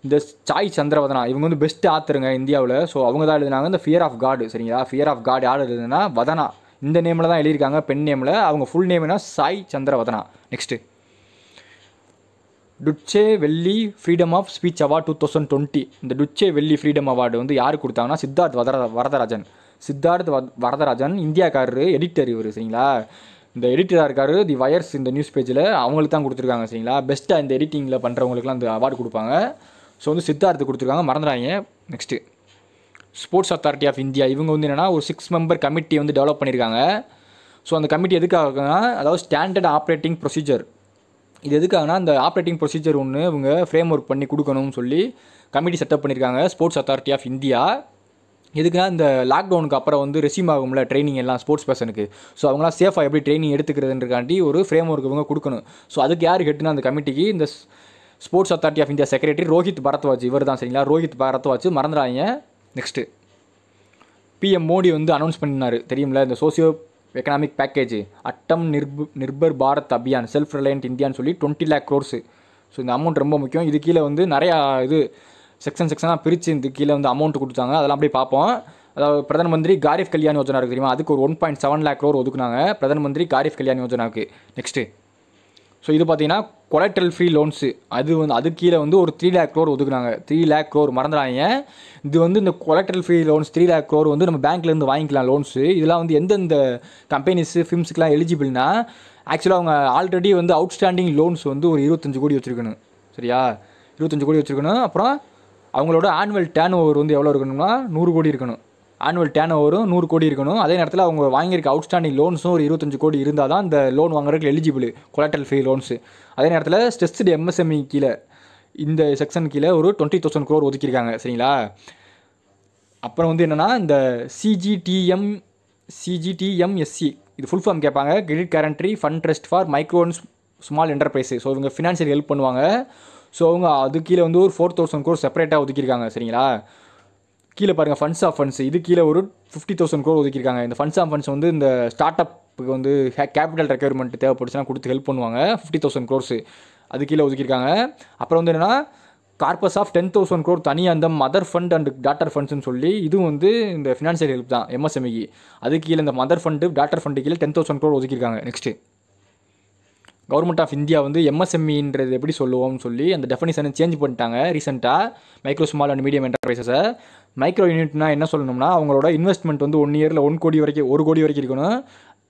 இந்த சாய் சந்திரவதனா. இவங்க வந்து பெஸ்ட் ஆத்தருங்க இந்தியாவில். ஸோ அவங்க தான் எழுதினாங்க இந்த ஃபியர் ஆஃப் காட் சரிங்களா. ஃபியர் ஆஃப் காட் யார் எழுதுனா வதனா. இந்த நேமில் தான் எழுதியிருக்காங்க, பெண் நேமில். அவங்க ஃபுல் நேம்னா சாய் சந்திரவதனா. நெக்ஸ்ட்டு டுச்சே வெள்ளி ஃப்ரீடம் ஆஃப் ஸ்பீச் அவார்டு 2020. இந்த டுச்சே வெள்ளி ஃப்ரீடம் அவார்டு வந்து யார் கொடுத்தாங்கன்னா சித்தார்த் வரதராஜன் இந்தியாக்காரரு, எடிட்டர் இவர் சரிங்களா. இந்த எடிட்டராக இருக்கார் தி வயர்ஸ் இந்த நியூஸ் பேஜில், அவங்களுக்கு தான் கொடுத்துருக்காங்க சரிங்களா. பெஸ்ட்டாக இந்த எடிட்டிங்கில் பண்ணுறவங்களுக்குலாம் அந்த அவார்டு கொடுப்பாங்க. ஸோ வந்து சித்தார்த்து கொடுத்துருக்காங்க, மறந்துடாங்க. Next sports authority of India. இவங்க வந்து என்னென்னா ஒரு 6 மெம்பர் கமிட்டி வந்து டெவலப் பண்ணியிருக்காங்க. ஸோ அந்த கமிட்டி எதுக்காகனா அதாவது ஸ்டாண்டர்ட் ஆப்ரேட்டிங் ப்ரொசீஜர் இது எதுக்காகனா இந்த ஆப்ரேட்டிங் ப்ரொசீஜர் ஒன்று இவங்க ஃப்ரேம் ஒர்க் பண்ணி கொடுக்கணும்னு சொல்லி கமிட்டி செட்டப் பண்ணியிருக்காங்க ஸ்போர்ட்ஸ் அத்தாரிட்டி ஆஃப் இந்தியா. எதுக்குன்னா இந்த லாக்டவுனுக்கு அப்புறம் வந்து ரெஸ்யூம் ஆகும்ல ட்ரைனிங் எல்லாம் ஸ்போர்ட்ஸ் பர்சனுக்கு. ஸோ அவங்களாம் சேஃபாக எப்படி ட்ரைனிங் எடுத்துக்கிறதுன்றக்காண்டி ஒரு ஃப்ரேம் ஒர்க் இவங்க கொடுக்கணும். ஸோ அதுக்கு யார் ஹெட்னா அந்த கமிட்டிக்கு இந்த sports authority of India secretary Rohit Bharadwaj இவர் தான் சரிங்களா. ரோஹித் பரத்வாஜ் மறந்துடாங்க. நெக்ஸ்ட்டு பிஎம் மோடி வந்து அனௌன்ஸ் பண்ணினார் தெரியும்ல இந்த socio economic package Atma Nirbhar Bharat Abhiyan self reliant இந்தியான்னு சொல்லி 20 lakh crores. ஸோ இந்த அமௌண்ட் ரொம்ப முக்கியம். இது கீழே வந்து நிறையா இது செக்ஷனாக பிரித்து இந்த கீழே வந்து அமௌண்ட் கொடுத்தாங்க. அதெல்லாம் அப்படியே பார்ப்போம். அதாவது பிரதம மந்திரி காரிஃப் கல்யாண் யோஜனா இருக்குது தெரியுமா, அதுக்கு ஒரு 1.7 lakh crore ஒதுக்குனாங்க பிரதம மந்திரி காரிஃப் கல்யாண் யோஜனாவுக்கு. நெக்ஸ்ட்டு ஸோ இது பார்த்தீங்கன்னா கொலட்ரல் ஃப்ரீ லோன்ஸு அது கீழே வந்து ஒரு 3 lakh crore ஒதுக்குனாங்க. 3 lakh crore மறந்துடாங்க. இது வந்து இந்த collateral free loans 3 lakh crore வந்து நம்ம பேங்க்லேருந்து வாங்கிக்கலாம் லோன்ஸு. இதெல்லாம் வந்து எந்தெந்த கம்பெனிஸு ஃபிம்ஸுக்கெலாம் எலிஜிபிள்னா ஆக்சுவலாக அவங்க ஆல்ரெடி வந்து அவுட்ஸ்டாண்டிங் லோன்ஸ் வந்து ஒரு 25 கோடி வச்சுருக்கணும். சரியா, 25 கோடி வச்சுருக்கணும். அப்புறம் அவங்களோட ஆனுவல் டேர்ன் ஓவர் வந்து எவ்வளோ இருக்கணும்னா 100 கோடி இருக்கணும். ஆனுவல் டேர்ன் ஓவரும் 100 கோடி இருக்கணும். அதே நேரத்தில் அவங்க வாங்கியிருக்க அவுட்ஸ்டாண்டிங் லோன்ஸும் ஒரு 25 கோடி இருந்தால் தான் இந்த லோன் வாங்குறதுக்கு எலிஜிபிள் கொலாட்ரல் ஃப்ரீ லோன்ஸு. அதே நேரத்தில் ஸ்ட்ரெஸ்டு எம்எஸ்எம்இ கீழே இந்த செக்ஷன் கீழே ஒரு 20,000 crore ஒதுக்கியிருக்காங்க. சரிங்களா. அப்புறம் வந்து என்னென்னா இந்த சிஜிடிஎம்எஸ்சி இது ஃபுல் ஃபார்ம் கேட்பாங்க, credit guarantee fund trust for micro and small enterprise. So இவங்க ஃபினான்ஷியல் ஹெல்ப் பண்ணுவாங்க. ஸோ அவங்க அது கீழே வந்து ஒரு 4,000 crore செப்பரேட்டாக ஒதுக்கியிருக்காங்க. சரிங்களா. கீழே பாருங்கள் ஃபண்ட்ஸ் ஆஃப் ஃபண்ட்ஸ் இது கீழே ஒரு 50,000 crore ஒதுக்கியிருக்காங்க. இந்த ஃபண்ட்ஸ் ஆஃப் ஃபண்ட்ஸ் வந்து இந்த ஸ்டார்ட் அப்புக்கு வந்து கேபிட்டல் ரெக்யர்மெண்ட் தேவைப்படுச்சுன்னா கொடுத்து ஹெல்ப் பண்ணுவாங்க. 50,000 crores அது கீழே ஒதுக்கியிருக்காங்க. அப்புறம் வந்து என்னென்னா கார்பஸ் ஆஃப் 10,000 crore தனியாக அந்த மதர் ஃபண்ட் அண்ட் டாட்டர் ஃபண்ட்ஸ்னு சொல்லி இதுவும் வந்து இந்த ஃபினான்ஷியல் ஹெல்ப் தான் எம்எஸ்எம்இக்கு. அது கீழே இந்த மதர் ஃபண்டு டாட்டர் ஃபண்டு கீழே 10,000 crore ஒதுக்கியிருக்காங்க. நெக்ஸ்ட்டு கவர்மெண்ட் ஆஃப் இந்தியா வந்து எம்எஸ்எம்இன்றது எப்படி சொல்லுவோம்னு சொல்லி அந்த டெஃபினிஷனை சேஞ்ச் பண்ணிட்டாங்க ரீசெண்டாக. மைக்ரோ ஸ்மால் அண்ட் மீடியம் என்டர்பிரைஸஸை மைக்ரோ யூனிட்னா என்ன சொல்லணும்னா அவங்களோட இன்வெஸ்ட்மெண்ட் வந்து 1 yearல 1 கோடி வரைக்கும் 1 கோடி வரைக்கும் இருக்கணும்.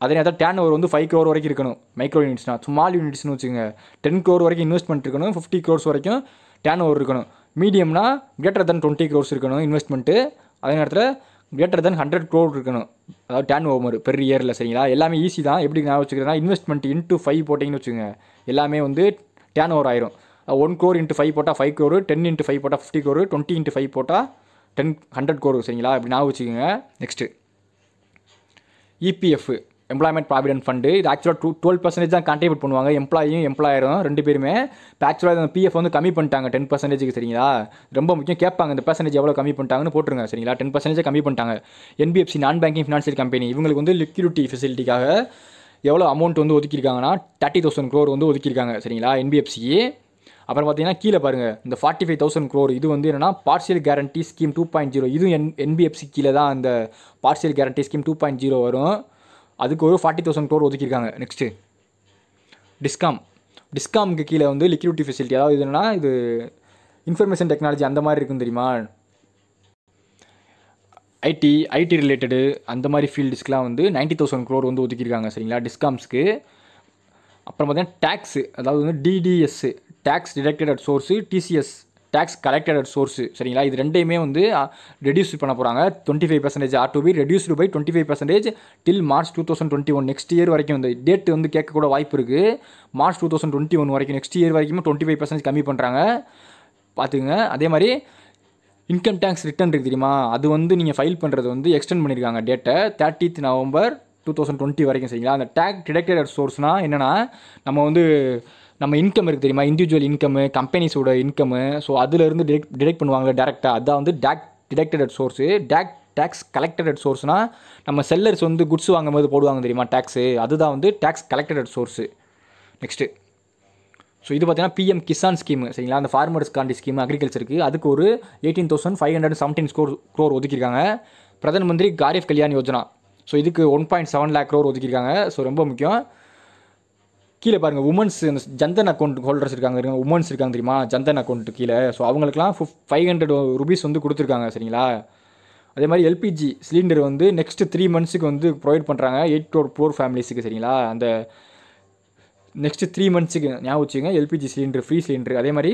அதே நேரத்தில் டேர்ன் ஓவர் வந்து 5 crore வரைக்கும் இருக்கணும். மைக்ரோ யூனிட்ஸ்னா ஸ்மால் யூனிட்ஸ்னு வச்சுக்கோங்க 10 crore வரைக்கும் இன்வெஸ்ட்மெண்ட் இருக்கணும். 50 crores வரைக்கும் டேர்ன் ஓவர் இருக்கணும். மீடியம்னா greater than 20 crores இருக்கணும் இன்வெஸ்ட்மெண்ட்டு. அதே நேரத்தில் greater than 100 crore இருக்கணும். அதாவது டேர்ன் ஓவர் பெர் இயரில். சரிங்களா. எல்லாமே ஈஸி தான். எப்படி நான் வச்சுக்கிறேன்னா இன்வெஸ்ட்மெண்ட் இன்ட்டு 5 போட்டிங்கன்னு வச்சுக்கோங்க எல்லாமே வந்து டேர்ன் ஓவர் ஆயிரும். 1 crore இன்ட்டு 5 போட்டால் 5 crore, 10 இன்ட்டு 5 போட்டால் 50 crore, 20 இன்ட்டு 5 போட்டால் 100 crore. சரிங்களா. இப்படி நான் வச்சுக்கோங்க. Next EPF employment provident fund இது ஆக்சுவலாக 12% தான் கான்ட்ரிபியூட் பண்ணுவாங்க எம்ப்ளாயும் எம்ப்ளாயரும் ரெண்டு பேருமே. இப்போ ஆக்சுவலாக இந்த பிஎஃப் வந்து கம்மி பண்ணிட்டாங்க 10%. சரிங்களா. ரொம்ப முக்கியம் கேட்பாங்க இந்த பர்சன்டேஜ் எவ்வளோ கம்மி பண்ணிட்டாங்கன்னு போட்டுருங்க. சரிங்களா. 10% கம்மி பண்ணிட்டாங்க. என்பிஎஃப்சி நான் பேங்கிங் ஃபினான்ஷியல் கம்பெனி இவங்களுக்கு வந்து லிக்விடிட்டி ஃபெசிலிட்டிக்காக எவ்வளோ அமௌண்ட் வந்து ஒதுக்கியிருக்காங்கன்னா 30,000 crore வந்து ஒதுக்கியிருக்காங்க. சரிங்களா. என்பிஎஃப்சி. அப்புறம் பார்த்தீங்கன்னா கீழே பாருங்கள் இந்த 45,000 crore இது வந்து என்னென்னா பார்ஷியல் கேரண்டி ஸ்கீம் 2.0 இதுவும் என்பிஎஃப்சி கீழே தான் அந்த பார்ஷியல் கேரண்டி ஸ்கீம் 2.0 வரும். அதுக்கு ஒரு 40,000 crore ஒதுக்கியிருக்காங்க. நெக்ஸ்ட்டு டிஸ்காமுக்கு கீழே வந்து லிக்விடிட்டி ஃபெசிலிட்டி அதாவது இது என்னன்னா இது இன்ஃபர்மேஷன் டெக்னாலஜி அந்த மாதிரி இருக்கும் தெரியுமா, ஐடி ரிலேட்டடு அந்த மாதிரி ஃபீல்டுஸ்க்குலாம் வந்து 90,000 crore வந்து ஒதுக்கியிருக்காங்க. சரிங்களா. டிஸ்காம்ஸ்க்கு. அப்புறம் பார்த்தீங்கன்னா டேக்ஸு அதாவது வந்து TDS tax deducted at source, TCS tax collected at source. சரிங்களா. இது ரெண்டையுமே வந்து ரெடியூஸ் பண்ண போகிறாங்க. 25% are to be reduced by 25% till March 2021 next year வரைக்கும். இந்த டேட் வந்து கேட்கக்கூட வாய்ப்பு இருக்குது. March 2021 வரைக்கும் நெக்ஸ்ட் இயர் வரைக்கும் 25% கம்மி பண்ணுறாங்க பார்த்துங்க. அதே மாதிரி இன்கம் டேக்ஸ் ரிட்டர்ன் இருக்குது தெரியுமா, அது வந்து நீங்கள் ஃபைல் பண்ணுறது வந்து எக்ஸ்டெண்ட் பண்ணியிருக்காங்க டேட்டை 30th November 2020 வரைக்கும். சரிங்களா. அந்த டேக்ஸ் டிடக்டட் அட் சோர்ஸ்னால் என்னென்னா நம்ம இன்கம் இருக்குது தெரியுமா, இண்டிவிஜுவல் இன்கம்மு கம்பெனிஸோட இன்கம்மு. ஸோ அதிலேருந்து டிடெக்ட் பண்ணுவாங்களே டேரெக்டாக, அதான் வந்து deducted at source. Tax collected at சோர்ஸ்னால் நம்ம செல்லர்ஸ் வந்து குட்ஸ் வாங்கும்போது போடுவாங்க தெரியுமா டேக்ஸு, அதுதான் வந்து tax collected at source. Next so இது பார்த்தீங்கன்னா பிஎம் கிசான் ஸ்கீமு. சரிங்களா. அந்த ஃபார்மர்ஸ் காண்டி ஸ்கீம் அக்ரிகல்ச்சருக்கு அதுக்கு ஒரு 18,517 crore ஒதுக்கியிருக்காங்க. பிரதம மந்திரி காரிஃப் கல்யாண் யோஜனா ஸோ இதுக்கு 1.7 lakh crore ஒதுக்கியிருக்காங்க. ஸோ ரொம்ப முக்கியம். கீழே பாருங்கள் உமன்ஸ் இந்த ஜன்தன் அக்கௌண்ட் ஹோல்டர்ஸ் இருக்காங்க உமன்ஸ் இருக்காங்க தெரியுமா ஜன்தன் அக்கௌண்ட்டு கீழே. ஸோ அவங்களுக்குலாம் 500 rupees வந்து கொடுத்துருக்காங்க. சரிங்களா. அதே மாதிரி எல்பிஜி சிலிண்டர் வந்து நெக்ஸ்ட்டு 3 monthsக்கு வந்து ப்ரொவைட் பண்ணுறாங்க 8 crore poor ஃபேமிலிஸுக்கு. சரிங்களா. அந்த நெக்ஸ்ட்டு 3 monthsக்கு ஞாபகம் வச்சுங்க எல்பிஜி சிலிண்டர் ஃப்ரீ சிலிண்டர். அதே மாதிரி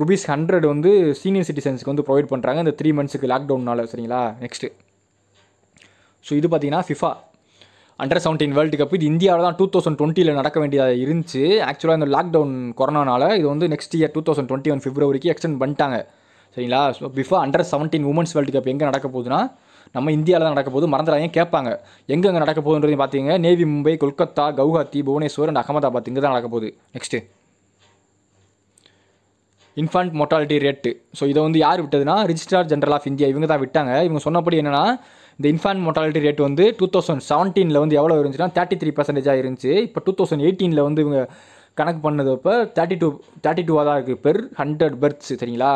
₹100 வந்து சீனியர் சிட்டிசன்ஸ்க்கு வந்து ப்ரொவைட் பண்ணுறாங்க இந்த 3 monthsக்கு லாக்டவுனால். சரிங்களா. நெக்ஸ்ட்டு ஸோ இது பார்த்தீங்கன்னா ஃபிஃபா அண்டர் 17 வேர்ல்டு கப் இது இந்தியாவில் தான் 2020 நடக்க வேண்டியதாக இருந்துச்சு. ஆக்சுவலாக இந்த லாக்டவுன் கொரோனானால இது வந்து நெக்ஸ்ட் இயர் 2021 பிப்ரவரிக்கு எக்ஸ்டெண்ட் பண்ணிட்டாங்க. சரிங்களா? So before under 17 women's world cup எங்கே நடக்க போகுதுன்னா நம்ம இந்தியாவில் தான் நடக்க போகுது. மறந்துடாங்க, கேட்பாங்க எங்கெங்கே நடக்க போகுதுன்றதையும் பார்த்தீங்க. நேவி மும்பை, கொல்கத்தா, கவுஹாத்தி, புவனேஸ்வர் அண்ட் அகமதாபாத் இங்கே தான் நடக்க போகுது. Next infant mortality rate. So இதை வந்து யார் விட்டதுன்னா ரிஜிஸ்ட்ரார் ஜெனரல் ஆஃப் இந்தியா இவங்க தான் விட்டாங்க. இவங்க சொன்னபடி என்னென்னா இந்த இன்ஃபண்ட் மொர்டாலிட்டி ரேட் வந்து 2017 வந்து எவ்வளோ இருந்துச்சுன்னா 33% இருந்துச்சு. இப்போ 2018 வந்து இவங்க கணக்கு பண்ணது இப்போ 32 தான் இருக்குது பெர் 100 பர்த்ஸ். சரிங்களா?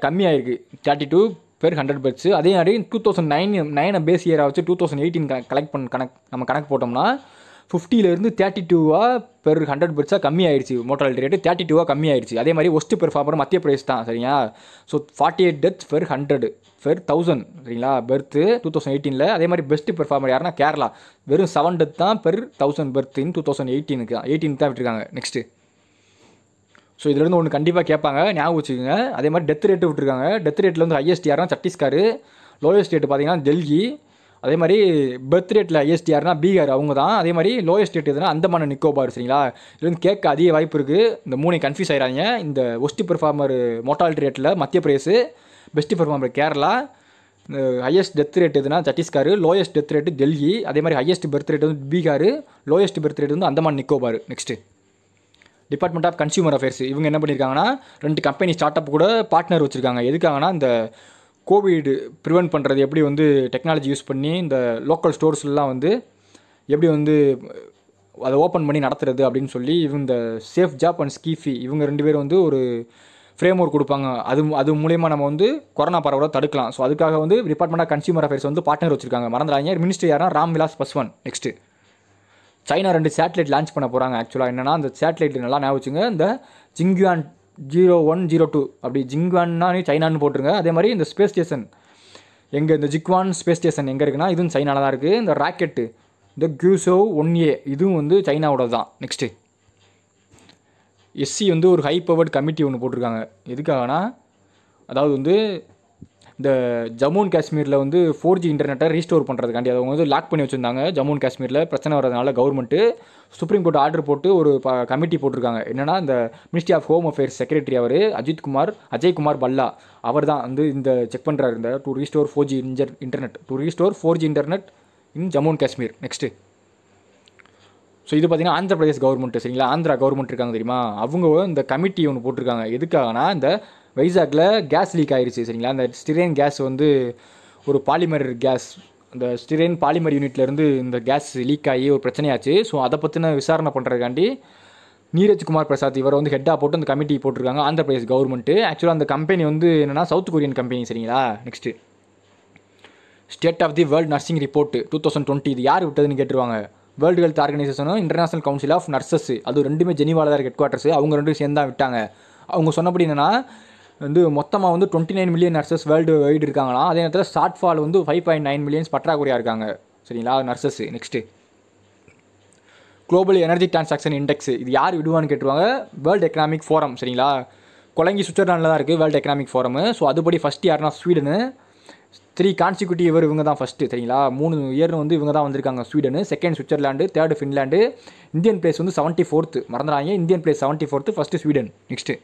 கம்மியாக 32 பெர் 100 பர்த்ஸ். அதே மாதிரி 2009 பேஸ் இயராக வச்சு 2018 நம்ம கணக்கு போட்டோம்னா 50லேருந்து 32 பெர் 100 பர்த்ஸாக கம்மியாயிடுச்சு. மோர்டாலிட்டி ரேட்டு 32 கம்மியாயிடுச்சு. அதே மாதிரி ஒஸ்ட் பெர்ஃபார்மர் மத்திய பிரதேஷ் தான். சரியா? So 48 deaths per 100 per 1000. சரிங்களா? பர்த்து 2018. அதே மாதிரி பெஸ்ட் பெர்ஃபார்மர் யாருன்னா கேரளா, வெறும் 7 டெத் தான் பெர் 1000 பர்த் இன் 2018 தான் விட்டுருக்காங்க. நெக்ஸ்ட்டு ஸோ இதுலேருந்து ஒன்று கண்டிப்பாக கேட்பாங்க, ஞாபகம் வச்சுக்கோங்க. அதே மாதிரி டெத் ரேட்டு விட்டுருக்காங்க. டெத் ரேட்டில் வந்து ஹையஸ்ட் யாருன்னா சத்தீஸ்கர், லோயஸ்ட் ரேட்டு பார்த்தீங்கன்னா டெல்லி. அதே மாதிரி பர்த் ரேட்டில் ஹையஸ்ட் யாருன்னா பீகார், அவங்க தான். அதே மாதிரி லோயஸ்ட் ரேட் எதுனா அந்தமான் நிக்கோபார். சரிங்களா? இது வந்து கேட்க அதிக வாய்ப்பு இருக்குது. இந்த 3 கன்ஃபியூஸ் ஆகிறாங்க. இந்த ஒஸ்ட் பெர்ஃபார்மர் மோர்டாலிட்டி ரேட்டில் Madhya Pradesh, best performer Kerala, highest death rate எதுனா Chhattisgarh, lowest death rate Delhi. அதே மாதிரி ஹையஸ்ட் பர்த் ரேட் வந்து பீகார், லோயஸ்ட் பர்த் ரேட் வந்து Andaman Nicobar. Next department of consumer affairs இவங்க என்ன பண்ணியிருக்காங்கன்னா 2 கம்பெனி ஸ்டார்ட் அப் கூட பார்ட்னர் வச்சுருக்காங்க. எதுக்காகனா இந்த கோவிட் ப்ரிவென்ட் பண்ணுறது எப்படி வந்து டெக்னாலஜி யூஸ் பண்ணி இந்த லோக்கல் ஸ்டோர்ஸ்லாம் வந்து எப்படி வந்து அதை ஓப்பன் பண்ணி நடத்துறது அப்படின்னு சொல்லி இவங்க இந்த சேஃப் ஜாப் அண்ட் ஸ்கீஃபி இவங்க 2 பேரும் வந்து ஒரு ஃப்ரேம் ஒர்க் கொடுப்பாங்க. அது மூலயமா நம்ம வந்து கொரோனா பரவலை தடுக்கலாம். ஸோ அதுக்காக வந்து டிபார்ட்மெண்ட் ஆஃப் கன்சியூமர் அஃபேர்ஸ் வந்து பார்ட்னர் வச்சுருக்காங்க. மறந்துடாங்க. மினிஸ்டர் யாரா Ramvilas Paswan. Next China 2 satellite launch பண்ண போகிறாங்க. ஆக்சுவலாக என்னென்னா அந்த சேட்டலைட் நல்லா ஞாபகம் வச்சுங்க. இந்த ஜிங்குவான் 0102 அப்படி ஜிங்குவான்னா சைனான்னு போட்டுருங்க. அதே மாதிரி இந்த ஸ்பேஸ் ஸ்டேஷன் எங்கே இந்த ஜிக்வான் ஸ்பேஸ் ஸ்டேஷன் எங்கே இருக்குன்னா இதுவும் சைனாவில் தான் இருக்குது. இந்த ராக்கெட்டு இந்த கியூசோ 1A இதுவும் வந்து சைனாவோட தான். நெக்ஸ்ட்டு எஸ்சி வந்து ஒரு ஹை பவர்ட் கமிட்டி ஒன்று போட்டிருக்காங்க. எதுக்காகனா அதாவது வந்து இந்த ஜம்மு அண்ட் காஷ்மீரில் வந்து 4G இன்டர்நெட்டை ரீஸ்டோர் பண்ணுறதுக்காண்டி அதை வந்து லாக் பண்ணி வச்சுருந்தாங்க. ஜம்மு அண்ட் காஷ்மீரில் பிரச்சனை வரதுனால கவர்மெண்ட்டு சுப்ரீம் கோர்ட் ஆர்டர் போட்டு ஒரு கமிட்டி போட்டிருக்காங்க. என்னென்னா இந்த ministry of home affairs secretary அவர் அஜய்குமார் பல்லா அவர் தான் வந்து இந்த செக் பண்ணுறாரு. இந்த to restore 4G internet in Jammu and Kashmir. Next so இது பார்த்திங்கன்னா ஆந்திர பிரதேஷ் கவர்மெண்ட்டு. சரிங்களா? ஆந்திரா கவர்மெண்ட் இருக்காங்க தெரியுமா, அவங்க இந்த கமிட்டி ஒன்று போட்டிருக்காங்க. எதுக்காகனா இந்த வைசாக்ல கேஸ் லீக் ஆயிடுச்சு. சரிங்களா? அந்த ஸ்டிரைன் கேஸ் வந்து ஒரு பாலிமர் கேஸ், அந்த ஸ்டிரைன் பாலிமர் யூனிட்லேருந்து இந்த கேஸ் லீக் ஆகி ஒரு பிரச்சனையாச்சு. ஸோ அதை பற்றின விசாரணை பண்ணுறதுக்காண்டி நீரஜ்குமார் பிரசாத் இவர் வந்து ஹெட்டாக போட்டு அந்த கமிட்டி போட்டிருக்காங்க ஆந்திர பிரதேஷ் கவர்மெண்ட்டு. ஆக்சுவலாக அந்த கம்பெனி வந்து என்னென்னா சவுத் கொரியன் கம்பெனி. சரிங்களா? Next state of the world nursing report 2020 இது யார் விட்டதுன்னு கேட்டுருவாங்க. வேர்ல்டு ஹெல்த் ஆர்கனைசேஷனும் இன்டர்நேஷனல் கவுன்சில் ஆஃப் நர்சஸ், அது 2மே ஜெனீவாவில் தான் ஹெட் குவார்ட்டர்ஸ். அவங்க 2 சேர்ந்து தான் விட்டாங்க. அவங்க சொன்னபடி என்னென்னா வந்து மொத்தமாக வந்து 29 மில்லியன் நர்சஸ் வேர்ல்டு வைடு இருக்காங்களாம். அதே நேரத்தில் ஷார்ட் ஃபால் வந்து 5.9 மில்லியன்ஸ் பற்றாக்குறையாக இருக்காங்க. சரிங்களா? Nurses. Next global energy transaction index இது யார் விடுவான்னு கேட்டுருவாங்க. World economic forum. சரிங்களா? கொலங்கி சுவிட்சர்லாண்டில் தான் இருக்குது வேர்ல்டு எக்கனாமிக் ஃபோரம். ஸோ அதுபடி ஃபஸ்ட்டு யாருன்னா ஸ்வீடனு, 3 கான்சிக்யூட்டிவ் இவங்க தான் ஃபஸ்ட்டு. சரிங்களா? 3 இயர் வந்து இவங்க தான் வந்திருக்காங்க. Sweden, second Switzerland, third Finland. Indian place வந்து 74th. மறந்துடாங்க. Indian place 74th, first Sweden. Next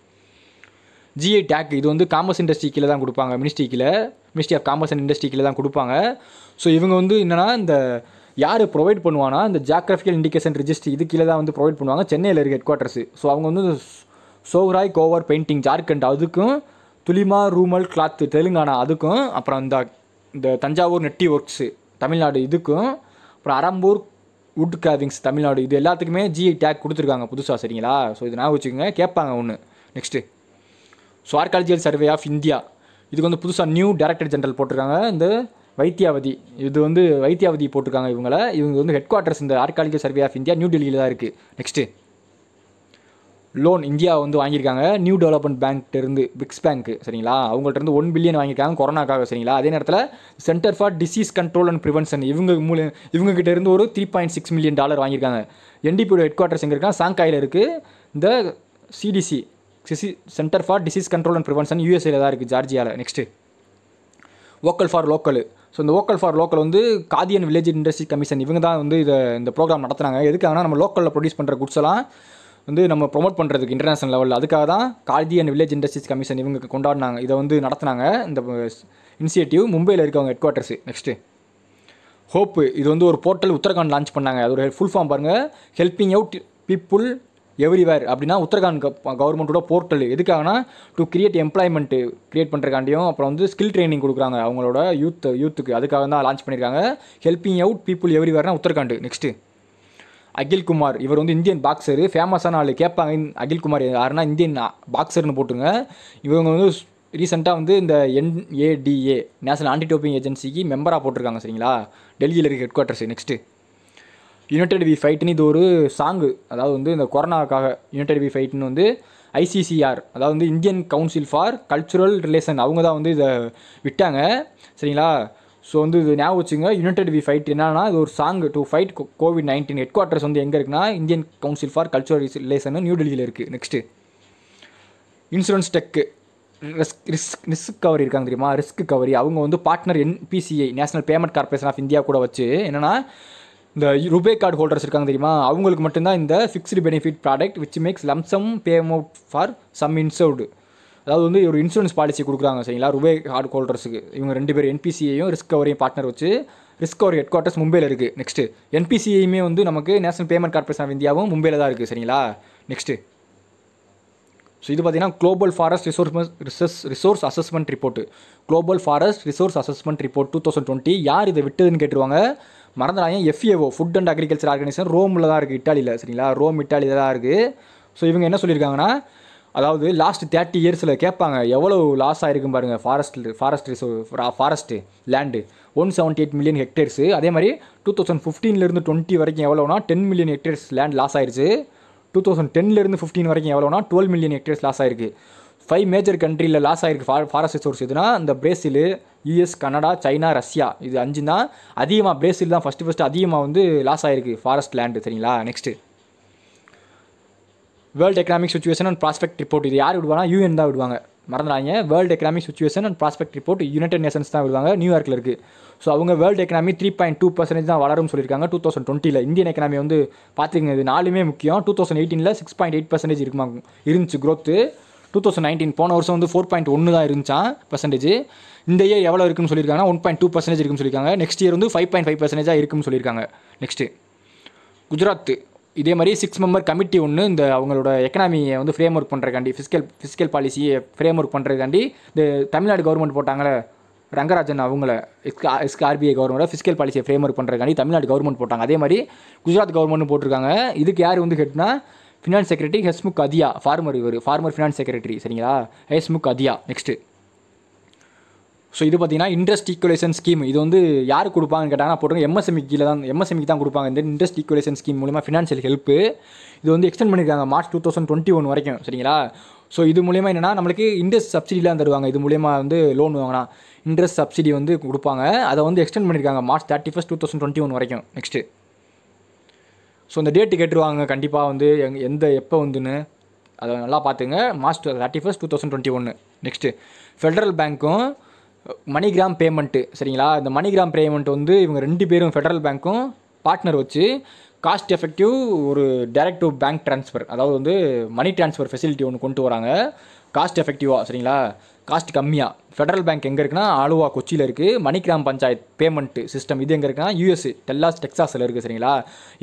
GI tag இது வந்து காமர்ஸ் இண்டஸ்ட்ரி கீழே தான் கொடுப்பாங்க. Ministry of commerce and industry கீழே தான் கொடுப்பாங்க. ஸோ இவங்க வந்து என்னென்னா இந்த யார் ப்ரொவைட் பண்ணுவானா இந்த ஜியாகிரபிக்கல் இண்டிகேஷன் ரிஜிஸ்ட்ரி இது கீழே தான் வந்து ப்ரொவைட் பண்ணுவாங்க. சென்னையில் இருக்க ஹெட் குவார்ட்டர்ஸ். ஸோ அவங்க வந்து சோஹ்ராய் கோவர் பெயிண்டிங் ஜார்க்கண்ட் அதுக்கும், துலிமா ரூமல் கிளாத் தெலுங்கானா அதுக்கும், அப்புறம் இந்த தஞ்சாவூர் நெட்டி ஒர்க்ஸு தமிழ்நாடு இதுக்கும், அப்புறம் அரம்பூர் வுட் கேவிங்ஸ் தமிழ்நாடு இது எல்லாத்துக்குமே ஜிஐ டேக் கொடுத்துருக்காங்க புதுசாக. சரிங்களா? ஸோ இது நான் வச்சுக்கோங்க, கேட்பாங்க ஒன்று. Next so archaeological survey of India இதுக்கு வந்து புதுசாக நியூ டைரக்டர் ஜெனரல் போட்டிருக்காங்க. இந்த வைத்தியாவதி இது வந்து வைத்தியாவதி போட்டிருக்காங்க. இவங்க வந்து ஹெட் குவார்ட்டர்ஸ் இந்த archaeological survey of India new டெல்லியில் தான் இருக்குது. நெக்ஸ்ட்டு லோன் இந்தியா வந்து வாங்கியிருக்காங்க நியூ டெவலப்மெண்ட் பேங்க்லேருந்து, பிரிக்ஸ் பேங்க்கு. சரிங்களா? அவங்கள்ட்ட இருந்து 1 பில்லியன் வாங்கியிருக்காங்க கொரோனாக்காக. சரிங்களா? அதே நேரத்தில் centre for disease control and prevention இவங்ககிட்ட இருந்து ஒரு $3.6 மில்லியன் வாங்கியிருக்காங்க. என்டிபியோட ஹெட் குவார்ட்டர்ஸ் எங்கே இருக்கா? சாங்காயில் இருக்குது. இந்த CDC centre for disease control and prevention யூஎஸ்ஏல தான் இருக்குது, ஜார்ஜியாவில். Next vocal for local so இந்த வோக்கல் ஃபார் லோக்கல் வந்து Khadi and village industry commission இவங்க தான் வந்து இந்த ப்ரோக்ராம் நடத்துனாங்க. எதுக்காகனா நம்ம லோக்கலில் ப்ரொடியூஸ் பண்ணுற குட்ஸ் எல்லாம் வந்து நம்ம ப்ரொமோட் பண்ணுறதுக்கு இன்டர்நேஷனல் லெவலில். அதுக்காக தான் khadi and village industries commission இவங்க கொண்டாடினாங்க, இதை வந்து நடத்துனாங்க இந்த இனிஷியேட்டிவ். மும்பையில் இருக்கவங்க ஹெட் குவார்ட்டர்ஸ். நெக்ஸ்ட்டு ஹோப்பு, இது வந்து ஒரு போர்ட்டல் உத்தரகாண்ட் லான்ச் பண்ணாங்க. அது ஒரு ஃபுல் ஃபார்ம் பாருங்கள், ஹெல்பிங் அவுட் பீப்புள் எவ்ரிவேர் அப்படின்னா உத்தரகாண்ட் கவர்மெண்ட்டோட போர்ட்டல். எதுக்காகனா டு கிரியேட் எம்ப்ளாய்மெண்ட்டு கிரியேட் பண்ணுறக்காண்டியும் அப்புறம் வந்து ஸ்கில் ட்ரைனிங் கொடுக்குறாங்க அவங்களோட யூத்துக்கு. அதுக்காக தான் லான்ச் பண்ணியிருக்காங்க. ஹெல்பிங் அவுட் பீப்புள் எவ்ரிவேர்னா உத்தரகாண்ட். நெக்ஸ்ட்டு அகில் குமார், இவர் வந்து இந்தியன் பாக்ஸரு, ஃபேமஸான ஆள். கேட்பாங்க அகில் குமார் யாருன்னா இந்தியன் பாக்ஸர்னு போட்டுருங்க. இவங்க வந்து ரீசெண்டாக வந்து இந்த NADA நேஷனல் ஆன்டி டோப்பிங் ஏஜென்சிக்கு மெம்பராக போட்டிருக்காங்க சரிங்களா, டெல்லியில் இருக்க headquarters. Next united we ஃபைட்னு இது ஒரு சாங்கு, அதாவது வந்து இந்த கொரோனாவுக்காக யுனைடெட் வி ஃபைட்னு வந்து ICCR அதாவது வந்து Indian council for cultural relation அவங்க தான் வந்து இதை விட்டாங்க சரிங்களா. ஸோ வந்து இது ஞாபகம் வச்சுங்க, யுனைடெட் வி ஃபைட் என்னன்னா இது ஒரு song to fight COVID-19. Head quarters வந்து எங்கே இருக்குன்னா Indian council for cultural relation new டெல்லியில் இருக்குது. நெக்ஸ்ட்டு இன்சூரன்ஸ் டெக்கு ரிஸ்க் கவரி இருக்காங்க தெரியுமா, ரிஸ்க் கவரி. அவங்க வந்து partner NPCI national payment corporation of India கூட வச்சு என்னென்னா இந்த ருபே கார்டு ஹோல்டர்ஸ் இருக்காங்க தெரியுமா, அவங்களுக்கு மட்டும்தான் இந்த fixed benefit product which makes lump sum payment for sum insured. அதாவது வந்து ஒரு இன்சூரன்ஸ் பாலிசி கொடுக்குறாங்க சரிங்களா ருபே கார்டு ஹோல்டர்ஸுக்கு. இவங்க 2 பேர் NPCIயும் ரிஸ்க் கவரையும் பார்ட்னர் வச்சு. ரிஸ்க் கவர் ஹெட் குவார்ட்டர்ஸ் மும்பையில் இருக்குது. நெக்ஸ்ட்டு NPCIயுமே வந்து நமக்கு நேஷனல் பேமெண்ட் கார்பரேஷன் ஆஃப் இந்தியாவும் மும்பையில் தான் இருக்குது சரிங்களா. நெக்ஸ்ட்டு ஸோ இது பார்த்தீங்கன்னா global forest resource assessment report. Global forest resource assessment report 2020 யார் இதை விட்டதுன்னு கேட்டுருவாங்க. மறந்துடாங்க, FAO food and agriculture organisation ரோமில் தான் இருக்குது, இட்டாலியில் சரிங்களா. இட்டாலியில் தான் இருக்குது. ஸோ இவங்க என்ன சொல்லியிருக்காங்கன்னா, அதாவது லாஸ்ட் 30 இயர்ஸில் கேட்பாங்க எவ்வளோ லாஸ் ஆகிருக்கும் பாருங்கள் ஃபாரஸ்ட்டு லேண்டு 178 மில்லியன் ஹெக்டேர்ஸு. அதே மாதிரி 2015 20 வரைக்கும் எவ்வளோனா 10 மில்லியன் ஹெக்டேர்ஸ் லேண்ட் லாஸ் ஆயிடுச்சு. 2010 15 வரைக்கும் எவ்வளோனா 12 மில்லியன் ஹெக்டேர்ஸ் லாஸ் ஆயிருக்கு. 5 மேஜர் கண்ட்ரியில் லாஸ் ஆயிருக்கு ஃபாரஸ்ட் ரிசோர்ஸ் எதுனா இந்த Brazil, US, Canada, China, Russia. இது 5 தான் அதிகமாக. பிரேசில் தான் ஃபஸ்ட்டு அதிகமாக வந்து லாஸ் ஆயிருக்கு ஃபாரஸ்ட் லேண்டு சரிங்களா. Next world economic situation and prospect report. இது யார் விடுவாங்கன்னா UN தான் விடுவாங்க, மறந்துடாங்க. World economic situation and prospect report United Nations தான் விடுவாங்க, நியூயார்க்கில் இருக்குது. ஸோ அவங்க வேர்ல்டு எக்கனாமி 3.2% தான் வளரும்னு சொல்லியிருக்காங்க 2020. இந்தியன் எக்கனாமி வந்து பார்த்துக்கங்க, இது 4மே முக்கியம். 2018 6.8% இருந்துச்சு க்ரோத்து. 2019 போன வருஷம் வந்து 4.1 தான் இருந்துச்சான் பர்சன்டேஜ். இந்த இயர் எவ்வளோ இருக்குன்னு சொல்லியிருக்காங்கன்னா 1.2% இருக்குன்னு சொல்லியிருக்காங்க. நெக்ஸ்ட் இயர் வந்து 5.5% இருக்குன்னு சொல்லியிருக்காங்க. நெக்ஸ்ட்டு குஜராத் இதே மாதிரி 6 மெம்பர் கமிட்டி ஒன்று இந்த அவங்களோட எக்கனாமியை வந்து ஃப்ரேம் ஒர்க் பண்ணுறக்காண்டி ஃபிஸ்கல் பாலிசியை ஃப்ரேம் ஒர்க் பண்ணுறதுக்காண்டி இந்த தமிழ்நாடு கவர்மெண்ட் போட்டாங்களே ரங்கராஜன் அவங்கள RBI கவர்மெண்ட்டோட ஃபிஸ்கல் பாலிசியை ஃப்ரேம் ஒர்க் பண்ணுறதுக்காண்டி தமிழ்நாடு கவர்மெண்ட் போட்டாங்க. அதே மாதிரி குஜராத் கவர்மெண்ட் போட்டிருக்காங்க. இதுக்கு யார் வந்து ஹெட்னா finance secretary Hasmukh Adhia, former finance secretary சரிங்களா, ஹெஸ்முக் அதியா. நெக்ஸ்ட்டு ஸோ இது பார்த்தீங்கன்னா இன்ட்ரெஸ்ட் ஈக்குவலேஷன் ஸ்கீம். இது வந்து யார் கொடுப்பாங்கன்னு கேட்டாங்கன்னா போட்டுருங்க MSMEக்கு தான் கொடுப்பாங்க. இந்த இன்ட்ரெஸ்ட் ஈக்குவலேஷன் ஸ்கீம் மூலமா ஃபினான்ஷியல் ஹெல்ப்பு இது வந்து எக்ஸ்டெண்ட் பண்ணியிருக்காங்க மார்ச் 2021 வரைக்கும் சரிங்களா. ஸோ இது மூலமா என்னென்னா நம்மளுக்கு இன்ட்ரெஸ்ட் சப்சிடிலாம் தருவாங்க. இது மூலமா வந்து லோன் வாங்கினா இன்ட்ரெஸ்ட் சப்சிடி வந்து கொடுப்பாங்க. அதை வந்து எக்ஸ்டெண்ட் பண்ணியிருக்காங்க மார்ச் 31, 2021 வரைக்கும். நெக்ஸ்ட்டு ஸோ இந்த டேட்டு கேட்டுருவாங்க கண்டிப்பாக வந்து எப்போ வந்துன்னு அதை நல்லா பார்த்துங்க. March 31, 2021. Next federal பேங்க்கும் MoneyGram payment சரிங்களா. இந்த மணிகிராம் பேமெண்ட் வந்து இவங்க 2 பேரும் ஃபெடரல் பேங்க்கும் பார்ட்னர் வச்சு காஸ்ட் எஃபெக்டிவ் ஒரு டைரக்ட் பேங்க் ட்ரான்ஸ்ஃபர், அதாவது வந்து மணி ட்ரான்ஸ்ஃபர் ஃபெசிலிட்டி ஒன்று கொண்டு வராங்க. காஸ்ட் எஃபெக்டிவாக சரிங்களா, காஸ்ட் கம்மியாக. ஃபெடரல் பேங்க் எங்கே இருக்குன்னா ஆலுவா கொச்சியில் இருக்குது. மணிகிராம் பஞ்சாயத் பேமெண்ட் சிஸ்டம் இது எங்கே இருக்குன்னா US டெக்சாஸில் இருக்குது சரிங்களா.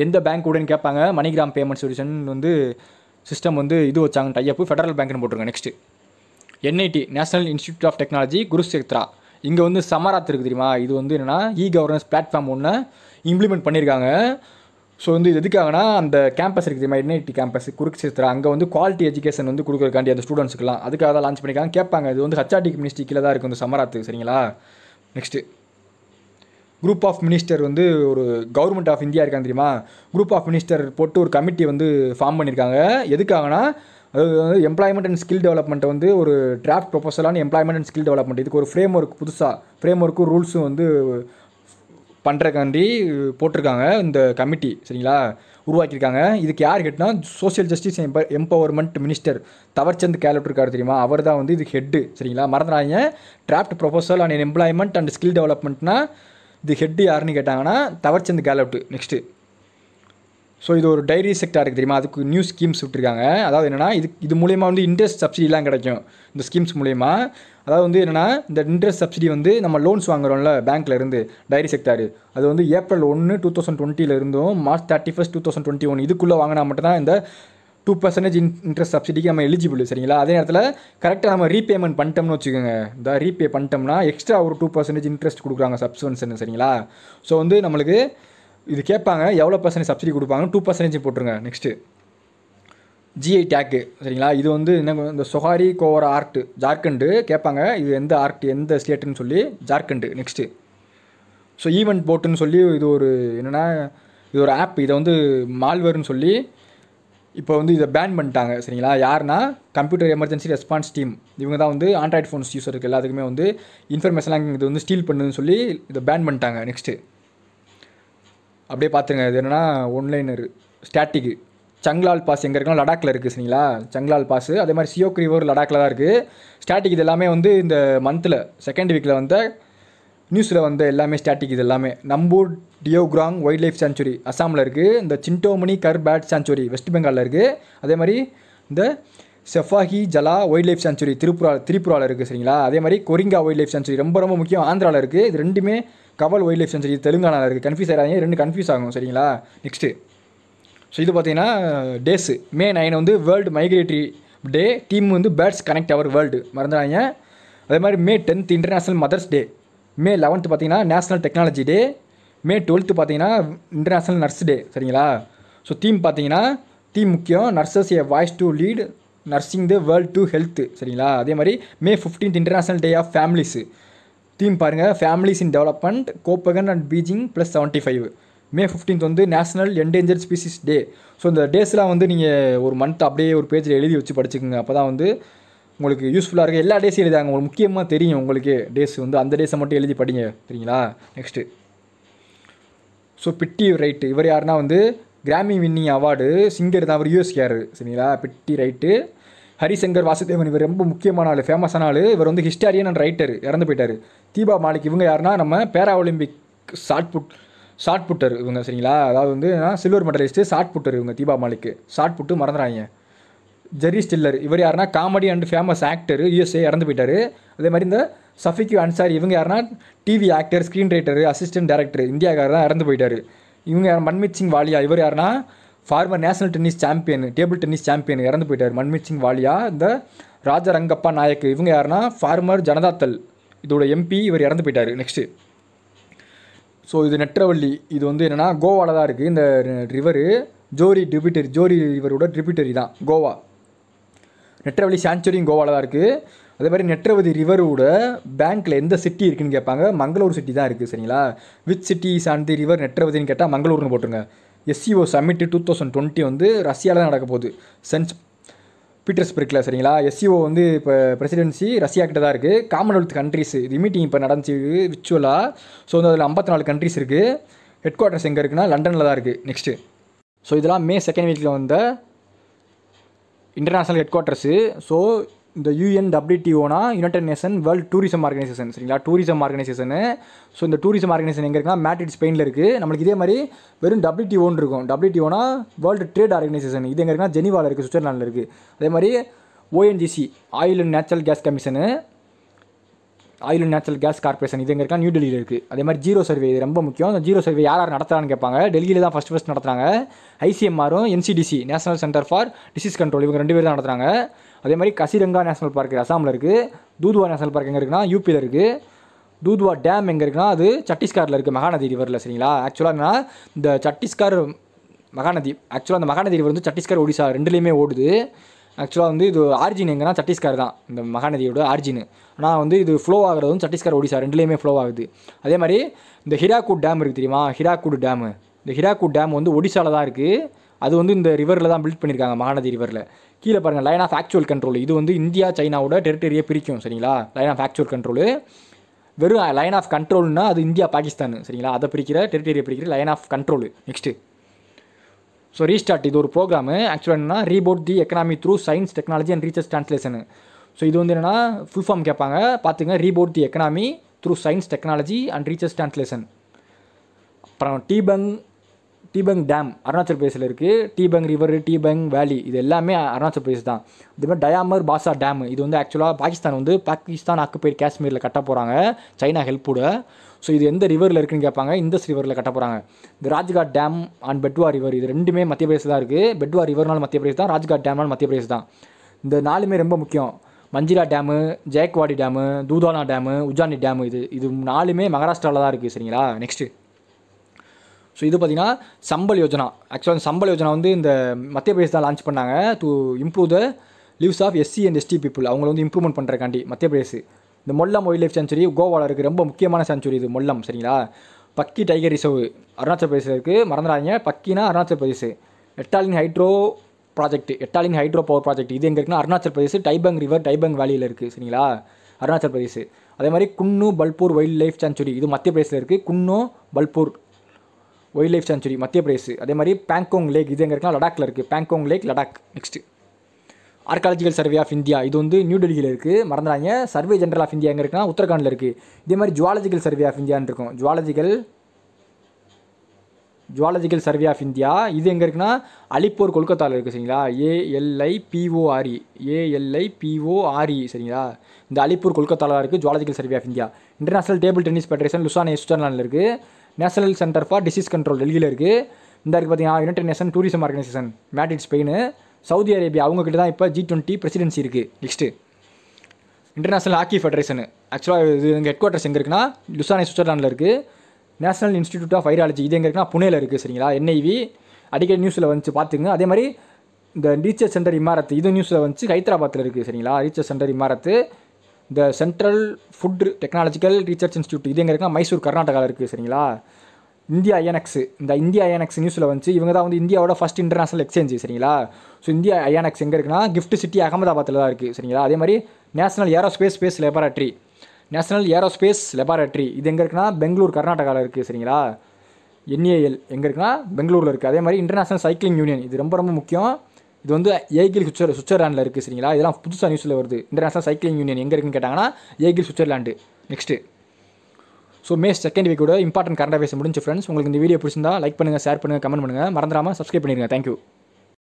எந்த பேங்க் கூடன்னு கேட்பாங்க. மணிகிராம் பேமெண்ட் சொல்யூஷன் வந்து சிஸ்டம் வந்து இது வச்சாங்க டைப் ஃபெடரல் பேங்க்னு போட்டிருங்க. Next NIT national institute of technology Kurukshetra. இங்கே வந்து சமராத் இருக்குது தெரியுமா, இது வந்து என்னென்னா கவர்னன்ஸ் பிளாட்ஃபார்ம் ஒன்று இம்ப்ளிமெண்ட் பண்ணியிருக்காங்க. ஸோ வந்து இது எதுக்காகனா அந்த கேம்பஸ் இருக்குது தெரியுமா NIT கேம்பஸ் குருஷேத்ரா, அங்கே வந்து குவாலிட்டி எஜுகேஷன் வந்து கொடுக்குறக்காண்டி அந்த ஸ்டூடெண்ட்ஸுக்குலாம் அதுக்காக தான் லான்ச் பண்ணியிருக்காங்க. கேட்பாங்க இது வந்து HRD மினிஸ்ட்ரி கீழே தான் இருக்குது இந்த சமராத் சரிங்களா. நெக்ஸ்ட்டு குரூப் ஆஃப் மினிஸ்டர் வந்து ஒரு கவர்மெண்ட் ஆஃப் இந்தியா இருக்காங்க தெரியுமா, குரூப் ஆஃப் மினிஸ்டர் போட்டு ஒரு கமிட்டி வந்து ஃபார்ம் பண்ணியிருக்காங்க. எதுக்காகனா அது வந்து எம்ப்ளாய்மெண்ட் அண்ட் ஸ்கில் டெவலப்மெண்ட்டை வந்து ஒரு டிராஃப்ட் ப்ரொபோசலான எம்ப்ளாய்மெண்ட் அண்ட் ஸ்கில் டெவலப்மெண்ட் இதுக்கு ஒரு ஃப்ரேம் ஒர்க் புதுசாக ஃப்ரேம் ஒர்க்கும் ரூல்ஸும் வந்து பண்ணுறக்காண்டி போட்டிருக்காங்க இந்த கமிட்டி சரிங்களா. உருவாக்கியிருக்காங்க. இதுக்கு யார் ஹெட்னா social justice empowerment minister Thawarchand Gehlot இருக்கார் தெரியுமா, அவர் தான் வந்து இதுக்கு ஹெட்டு. சரிங்களா, மறந்துடாங்க. Draft proposal on employment and skill டெவலப்மெண்ட்னா இது ஹெட்டு யாருன்னு கேட்டாங்கன்னா தவர்சந்த் கெஹ்லோட். நெக்ஸ்ட்டு, ஸோ இது ஒரு டைரி செக்டார் இருக்குது தெரியுமா, அதுக்கு நியூ ஸ்கீம்ஸ் விட்டுருக்காங்க. அதாவது என்னென்னா இது மூலயமா வந்து இன்ட்ரெஸ்ட் சப்சிடிலாம் கிடைக்கும் இந்த ஸ்கீம்ஸ் மூலயமா. அதாவது வந்து என்னென்னா இந்த இன்ட்ரெஸ்ட் சப்சிடி வந்து நம்ம லோன்ஸ் வாங்குறோம்ல பேங்க்கில் இருந்து டைரி செக்டார், அது வந்து April 1, 2020 இருந்தும் March 31, 2021 இதுக்குள்ளே வாங்கினா மட்டும்தான் இந்த 2% இன்ட்ரெஸ்ட் சப்சிடிக்கு நம்ம எலிஜிபிள். சரிங்களா, அதே நேரத்தில் கரெக்டாக நம்ம ரீபேமெண்ட் பண்ணிட்டோம்னு வச்சுக்கோங்க, இந்த ரீபே பண்ணிட்டோம்னா எக்ஸ்ட்ரா ஒரு 2% இன்ட்ரெஸ்ட் கொடுக்குறாங்க சப்ஸ்வென்ஷன். சரிங்களா, ஸோ வந்து நம்மளுக்கு இது கேட்பாங்க எவ்வளோ பர்சன்டேஜ் சப்சிடி கொடுப்பாங்க, 2% போட்டுருங்க. நெக்ஸ்ட்டு ஜிஐ டேக்கு. சரிங்களா, இது வந்து என்ன இந்த சொஹாரி கோவர ஆர்ட் ஜார்க்கண்டு கேட்பாங்க, இது எந்த ஆர்ட் எந்த ஸ்டேட்டுன்னு சொல்லி ஜார்க்கண்டு. நெக்ஸ்ட்டு, ஸோ ஈவெண்ட் போட்டுன்னு சொல்லி இது ஒரு என்னென்னா இது ஒரு ஆப், இதை வந்து மால்வேர்னு சொல்லி இப்போ வந்து இதை பேன் பண்ணிட்டாங்க. சரிங்களா, யாருன்னா கம்ப்யூட்டர் எமர்ஜென்சி ரெஸ்பான்ஸ் டீம், இவங்க தான் வந்து ஆண்ட்ராய்டு ஃபோன்ஸ் யூஸருக்கு எல்லாத்துக்குமே வந்து இன்ஃபர்மேஷன்லாம் இது வந்து ஸ்டீல் பண்ணுதுன்னு சொல்லி இதை பேன் பண்ணிட்டாங்க. நெக்ஸ்ட்டு அப்படியே பார்த்துங்க, இது என்னென்னா ஒன்லைனர் ஸ்டாட்டிக்கு சங்லால் பாஸ் எங்கே இருக்குன்னா லடாக்கில் இருக்குது. சரிங்களா, சங்லால் பாஸ். அதே மாதிரி சியோக் ரிவர் லடாக்கில் தான் இருக்குது. ஸ்டாட்டிக் இது எல்லாமே வந்து இந்த மந்தில் செகண்ட் வீக்கில் வந்த நியூஸில் வந்து எல்லாமே ஸ்டாட்டிக். இது எல்லாமே நம்பூர் டியோக்ராங் வைல்ட் லைஃப் சான்ச்சுரி அசாமில் இருக்குது. இந்த சின்டோமணி கர் பேட் சான்ச்சுரி வெஸ்ட் பெங்காலில் இருக்குது. அதே மாதிரி இந்த செஃபாஹி ஜலா வைல்ட் லைஃப் சான்ச்சுரி திரிபுராவில் இருக்குது. சரிங்களா, அதே மாதிரி கொரிங்கா வைல்ட் லைஃப் சான்ச்சுரி ரொம்ப ரொம்ப முக்கியம் ஆந்திராவில் இருக்குது. இது ரெண்டுமே கவல் வைல்ட் லைஃப் சான்ச்சுரி தெலுங்கானாவில் இருக்குது. கன்ஃபியூஸ் ஆகாதீங்க, ரெண்டு கன்ஃபியூஸ் ஆகும். சரிங்களா, நெக்ஸ்ட்டு, ஸோ இது பார்த்தீங்கன்னா டேஸு May 9 வந்து வேர்ல்டு மைக்ரேட்டரி டே. டீம் வந்து பேர்ட்ஸ் கனெக்ட் அவர் வேர்ல்டு மறந்துடாங்க. அதே மாதிரி May 10 international mother's day. May 11 பார்த்தீங்கன்னா நேஷ்னல் டெக்னாலஜி டே. May 12 பார்த்தீங்கன்னா இன்டர்நேஷ்னல் நர்ஸ் டே. சரிங்களா, ஸோ தீம் பார்த்தீங்கன்னா தீம் முக்கியம், nurses a voice to lead nursing the world to health. சரிங்களா, அதே மாதிரி May 15 international day of families. Theme பாருங்கள், families in development Copenhagen and Beijing +75. May 15 வந்து national endangered species day. So இந்த டேஸ்லாம் வந்து நீங்கள் ஒரு மந்த் அப்படியே ஒரு பேஜில் எழுதி வச்சு படிச்சுக்கோங்க, அப்போ தான் வந்து உங்களுக்கு யூஸ்ஃபுல்லாக இருக்குது. எல்லா டேஸும் எழுதாங்க, உங்களுக்கு முக்கியமாக தெரியும் உங்களுக்கு டேஸ் வந்து அந்த டேஸை மட்டும் எழுதி படிங்க. சரிங்களா, நெக்ஸ்ட்டு, ஸோ பிட்டி ரைட்டு இவர் யாருன்னா வந்து கிராமி வின்னிங் அவார்டு சிங்கர் தான், அவர் யூஎஸ்கார். சரிங்களா, பிட்டி ரைட்டு. ஹரிசங்கர் வாசுதேவன் இவர் ரொம்ப முக்கியமான ஆள், ஃபேமஸான ஆள். இவர் வந்து ஹிஸ்டாரியன் அண்ட் ரைட்டர், இறந்து போயிட்டார். தீபா மாலிக் இவங்க யாருன்னா நம்ம பேரா ஒலிம்பிக் ஷார்ட் புட்டர் இவங்க. சரிங்களா, அதாவது வந்து சில்வர் மெடலிஸ்ட்டு ஷார்ட் புட்டர் இவங்க. தீபா மாலிக்கு ஷார்ட் புட்டு மறந்துடாங்க. ஜெரி ஸ்டில்லர் இவர் யாருன்னா comedy and famous actor, USA இறந்து போயிட்டார். அதே மாதிரி இந்த சஃபிக்கு அன்சாரி இவங்க யாருன்னா TV actor, screen writer, assistant director, இந்தியாக்காரர் தான் இறந்து போயிட்டார். இவங்க மன்மீத் சிங் வாலியா இவர் யாருன்னா former national tennis champion, table tennis champion, இறந்து போயிட்டார் மன்மீத் சிங் வாலியா. இந்த ராஜரங்கப்பா நாயக் இவங்க யாருன்னா ஃபார்மர் ஜனதாதள் இதோட MP, இவர் இறந்து போயிட்டார். நெக்ஸ்ட்டு, ஸோ இது நெட்ரவள்ளி, இது வந்து என்னென்னா கோவாவில் தான் இருக்குது. இந்த ரிவரு ஜோரி ரிவரோட ட்ரிபியூட்டரி தான் கோவா. நெட்ரவள்ளி சான்ச்சுரியும் கோவாவில் தான் இருக்குது. அதே மாதிரி நெட்ரவதி ரிவரோட பேங்க்கில் எந்த சிட்டி இருக்குதுன்னு கேட்பாங்க, மங்களூர் சிட்டி தான் இருக்குது. சரிங்களா, which city is on the river நெட்ரவதின்னு கேட்டால் மங்களூர்னு போட்டுருங்க. SCO சம்மிட் 2020 வந்து ரஷ்யாவில் தான் நடக்க போகுது, சென்ட் பீட்டர்ஸ்பர்க்கில். சரிங்களா, SCO வந்து இப்போ பிரசிடென்சி ரஷ்யா கிட்ட தான் இருக்குது. காமன்வெல்த் கண்ட்ரிஸ் இது மீட்டிங் இப்போ நடந்துச்சு விர்ச்சுவலாக. ஸோ வந்து அதில் 54 கண்ட்ரிஸ் இருக்குது. ஹெட் குவார்ட்டர்ஸ் எங்கே இருக்குன்னா லண்டனில் தான் இருக்குது. நெக்ஸ்ட்டு, ஸோ இதெல்லாம் May 2 வீக்கில் வந்த இன்டர்நேஷ்னல் ஹெட் குவார்ட்டர்ஸு. ஸோ இந்த UNWTOனா united nation world tourism organisation. சரிங்களா, டூரிசம் ஆர்கனைசேஷனு. ஸோ இந்த டூரிசம் ஆர்கனைசேஷன் எங்கே இருக்குன்னா மேட்ரிட் ஸ்பெயினில் இருக்குது. நம்மளுக்கு இதே மாதிரி வெறும் WTOன்னு இருக்கும். WTOனா வேர்ல்டு ட்ரேட் ஆர்கனைசேஷன், இது எங்கே இருக்குன்னா ஜெனீவாவில் இருக்குது, சுவிட்சர்லாண்டில் இருக்குது. அதே மாதிரி ONGC oil and natural gas commission, oil and natural gas corporation, இது எங்கே இருக்கா நியூ டெல்லியில் இருக்குது. அதே மாதிரி ஜீரோ சர்வே, இது ரொம்ப முக்கியம். அந்த ஜீரோ சர்வே யார் நடத்துகிறான்னு கேட்பாங்க, டெல்லியில் தான் ஃபஸ்ட் நடத்துகிறாங்க. ICMRம் NCDC national centre for disease control இவங்க 2 பேர் தான் நடத்துகிறாங்க. அதே மாதிரி கசிரங்கா நேஷனல் பார்க் அசாமில் இருக்குது. தூத்வா நேஷனல் பார்க் எங்கே இருக்குன்னா UPயில் இருக்குது. தூத்வா டேம் எங்கே இருக்குன்னா அது சத்தீஸ்கரில் இருக்குது, மகாநதி ரிவரில். சரிங்களா, ஆக்சுவலாக என்னன்னா இந்த சத்தீஸ்கர் மகாநதி, ஆக்சுவலாக அந்த மகாநதி ரிவர் வந்து சத்தீஸ்கர் ஒடிசா ரெண்டுலேயுமே ஓடுது. ஆக்சுவலாக வந்து இது ஆர்ஜின் எங்கன்னா சத்தீஸ்கர் தான் இந்த மகாநதியோட ஆர்ஜின். ஆனால் வந்து இது ஃப்ளோ ஆகிறது வந்து சத்தீஸ்கர் ஒடிசா ரெண்டுலேயுமே ஃப்ளோ ஆகுது. அதே மாதிரி இந்த ஹிராக்கூட் டேம் இருக்குது தெரியுமா, ஹிராக்கூட் டேமு. இந்த ஹிராக்கூட் டேம் வந்து ஒடிசாவில் தான் இருக்குது. அது வந்து இந்த ரிவரில் தான் பில்ட் பண்ணியிருக்காங்க, மகாநதி ரிவரில். கீழே பாருங்கள் லைன் ஆஃப் ஆக்சுவல் கண்ட்ரோல், இது வந்து இந்தியா சைனாவோட டெரிட்டரியை பிரிக்கும். சரிங்களா, லைன் ஆஃப் ஆக்சுவல் கண்ட்ரோலு வெறும் லைன் ஆஃப் கண்ட்ரோல்னா அது இந்தியா பாகிஸ்தான். சரிங்களா, அதை பிரிக்கிற டெரிட்டரியை பிரிக்கிற line of control. Next so restart இது ஒரு ப்ரோக்ராமு ஆக்சுவலாக என்னன்னா reboot the economy through science technology and research translation. So இது வந்து என்னென்னா ஃபுல் ஃபார்ம் கேட்பாங்க பார்த்துங்க. Reboot the economy through science technology and research translation. அப்புறம் டீபங் டேம் அருணாச்சல் பிரதேசில் இருக்குது. டீபங் ரிவர், டீபங் வேலி இது எல்லாமே அருணாச்சல் பிரதேஷ் தான். இதுமாதிரி டயாமர் பாசா டேம் இது வந்து ஆக்சுவலாக பாகிஸ்தான் ஆக்குபைடு காஷ்மீரில் கட்ட போகிறாங்க சைனா ஹெல்ப்போட. ஸோ இது எந்த ரிவரில் இருக்குன்னு கேட்பாங்க. இந்தஸ் ரிவரில் கட்ட போகிறாங்க. இந்த Rajghat dam and Betwa river இது ரெண்டுமே மத்திய பிரதேஷ் தான் இருக்குது. பெட்வா ரிவர்னாலும் மத்திய பிரதேஷ் தான், ராஜ்காட் டேம்னாலும் மத்திய பிரதேஷ் தான். இந்த 4மே ரொம்ப முக்கியம். Manjira dam, Jayakwadi dam, Dudhana dam, Ujani dam இது 4மே மகாராஷ்டிராவில் தான் இருக்குது. சரிங்களா? நெக்ஸ்ட்டு ஸோ இது பார்த்திங்கன்னா சம்பல் யோஜனா. ஆக்சுவலாக சம்பல் யோஜனா வந்து இந்த மத்திய பிரதேஷ் தான் லான்ச் பண்ணாங்க to improve the lives of SC and ST people. அவங்கள வந்து இம்ப்ரூவ்மெண்ட் பண்ணுறக்காண்டி மத்திய பிரதேஷ். இந்த மொல்லம் வைல்ட் லைஃப் சான்ச்சுரி கோவாவில் இருக்குது. ரொம்ப முக்கியமான சான்ச்சுரி இது மொல்லம். சரிங்களா? பக்கி டைகர் ரிசர்வ் அருணாச்சல் பிரதேசில் இருக்குது. மறந்துடாதீங்க, பக்கினா Arunachal Pradesh. Etalin hydro power project இது எங்கே இருக்குன்னா அருணாச்சல் பிரதேஷ். டைபங் ரிவர் டைபங் வேலியில் இருக்குது. சரிங்களா? அருணாச்சல் பிரதேஷ். அதே மாதிரி Kuno Palpur wildlife sanctuary இது மத்திய பிரதேசில் இருக்குது. Kuno Palpur wildlife sanctuary Madhya Pradesh. அதே மாதிரி பேங்கோங் லேக் இது எங்கே இருக்குன்னா லடாக்கில் இருக்குது. Pangong lake Ladakh. Next archaeological survey of India இது வந்து நியூ டெல்லியில் இருக்குது. மறந்துடாங்க. சர்வே ஜென்ரல் ஆஃப் இந்தியா எங்கே இருக்குன்னா உத்தரகாண்டில் இருக்குது. இதே மாதிரி ஜுவாலஜிக்கல் சர்வே ஆஃப் இந்தியான்னு இருக்கும். ஜுவாலஜிக்கல் சர்வே ஆஃப் இந்தியா இது எங்கே இருக்குன்னா அலிப்பூர் கொல்கத்தாவில் இருக்குது. சரிங்களா? ALIPORE சரிங்களா? இந்த அலிப்பூர் கொல்கத்தாவில் இருக்குது zoological survey of India. International table tennis federation Lausanne சுவிட்சர்லாண்டில் இருக்குது. National centre for disease control டெல்லியில் இருக்குது. இந்த இருக்குது பார்த்தீங்கன்னா united nation tourism organisation Madrid Spain. Saudi Arabia அவங்கக்கிட்ட தான் இப்போ G20 பிரசிடென்சி இருக்குது. நெக்ஸ்ட்டு இன்டர்நேஷனல் ஹாக்கி ஃபெடரேஷன் ஆக்சுவலாக இது எங்கள் ஹெட் குவார்ட்டர்ஸ் எங்கே இருக்குன்னா லுசானே சுவிட்சர்லாண்டில் இருக்குது. நேஷனல் இன்ஸ்டிடியூட் ஆஃப் வைராலஜி இது எங்கே இருக்குன்னா புனேல இருக்குது. சரிங்களா? NIV அடிக்கடி நியூஸில் வந்துச்சு பார்த்துங்க. அதே மாதிரி இந்த ரீசர்ச் சென்டர் இமாரத் இது நியூஸில் வந்துச்சு ஹைதராபாத்தில் இருக்குது. சரிங்களா? Research centre Imarat. இந்த central food technological research institute இது எங்கே இருக்குன்னா மைசூர் கர்நாடகாவில் இருக்குது. சரிங்களா? இந்தியா ஐஎன்எக்ஸ் நியூஸில் வந்துச்சு. இவங்க தான் வந்து இந்தியாவோட ஃபஸ்ட் இன்டர்நேஷனல் எக்ஸ்சேஞ்சு. சரிங்களா? ஸோ இந்தியா ஐஎன்எக்ஸ் எங்கே இருக்குன்னா கிஃப்ட் சிட்டி அகமதாபாத்தில் தான் இருக்குது. சரிங்களா? அதே மாதிரி நேஷனல் ஏரோஸ்பேஸ் லெபார்ட்டரி இது எங்கே இருக்குன்னா பெங்களூர் கர்நாடகாவில் இருக்குது. சரிங்களா? NAL எங்கே இருக்குன்னா பெங்களூரில் இருக்குது. அதே மாதிரி இன்டர்நேஷனல் சைக்கிளிங் யூனியன் இது ரொம்ப ரொம்ப முக்கியம். இது வந்து ஏகில் சுவிட்சர்லாண்டில் இருக்குது. சரிங்களா? இதெல்லாம் புதுசாக நியூஸில் வருது. இன்டர்நேஷனல் சைக்கிளிங் யூனியன் எங்கே இருக்குன்னு கேட்டாங்கன்னா ஏகில் சுவிட்சர்லாண்டு. நெக்ஸ்ட்டு ஸோ மே 2nd வீக்கோட இம்பார்ட்டன்ட் கரண்ட் அஃபேர்ஸ் முடிஞ்சு ஃப்ரெண்ட்ஸ். உங்களுக்கு இந்த வீடியோ பிடிச்சிருந்தா லைக் பண்ணுங்கள், ஷேர் பண்ணுங்கள், கமெண்ட் பண்ணுங்கள். மறந்துடாமல் சப்ஸ்கிரைப் பண்ணிடுங்க. தேங்க்யூ.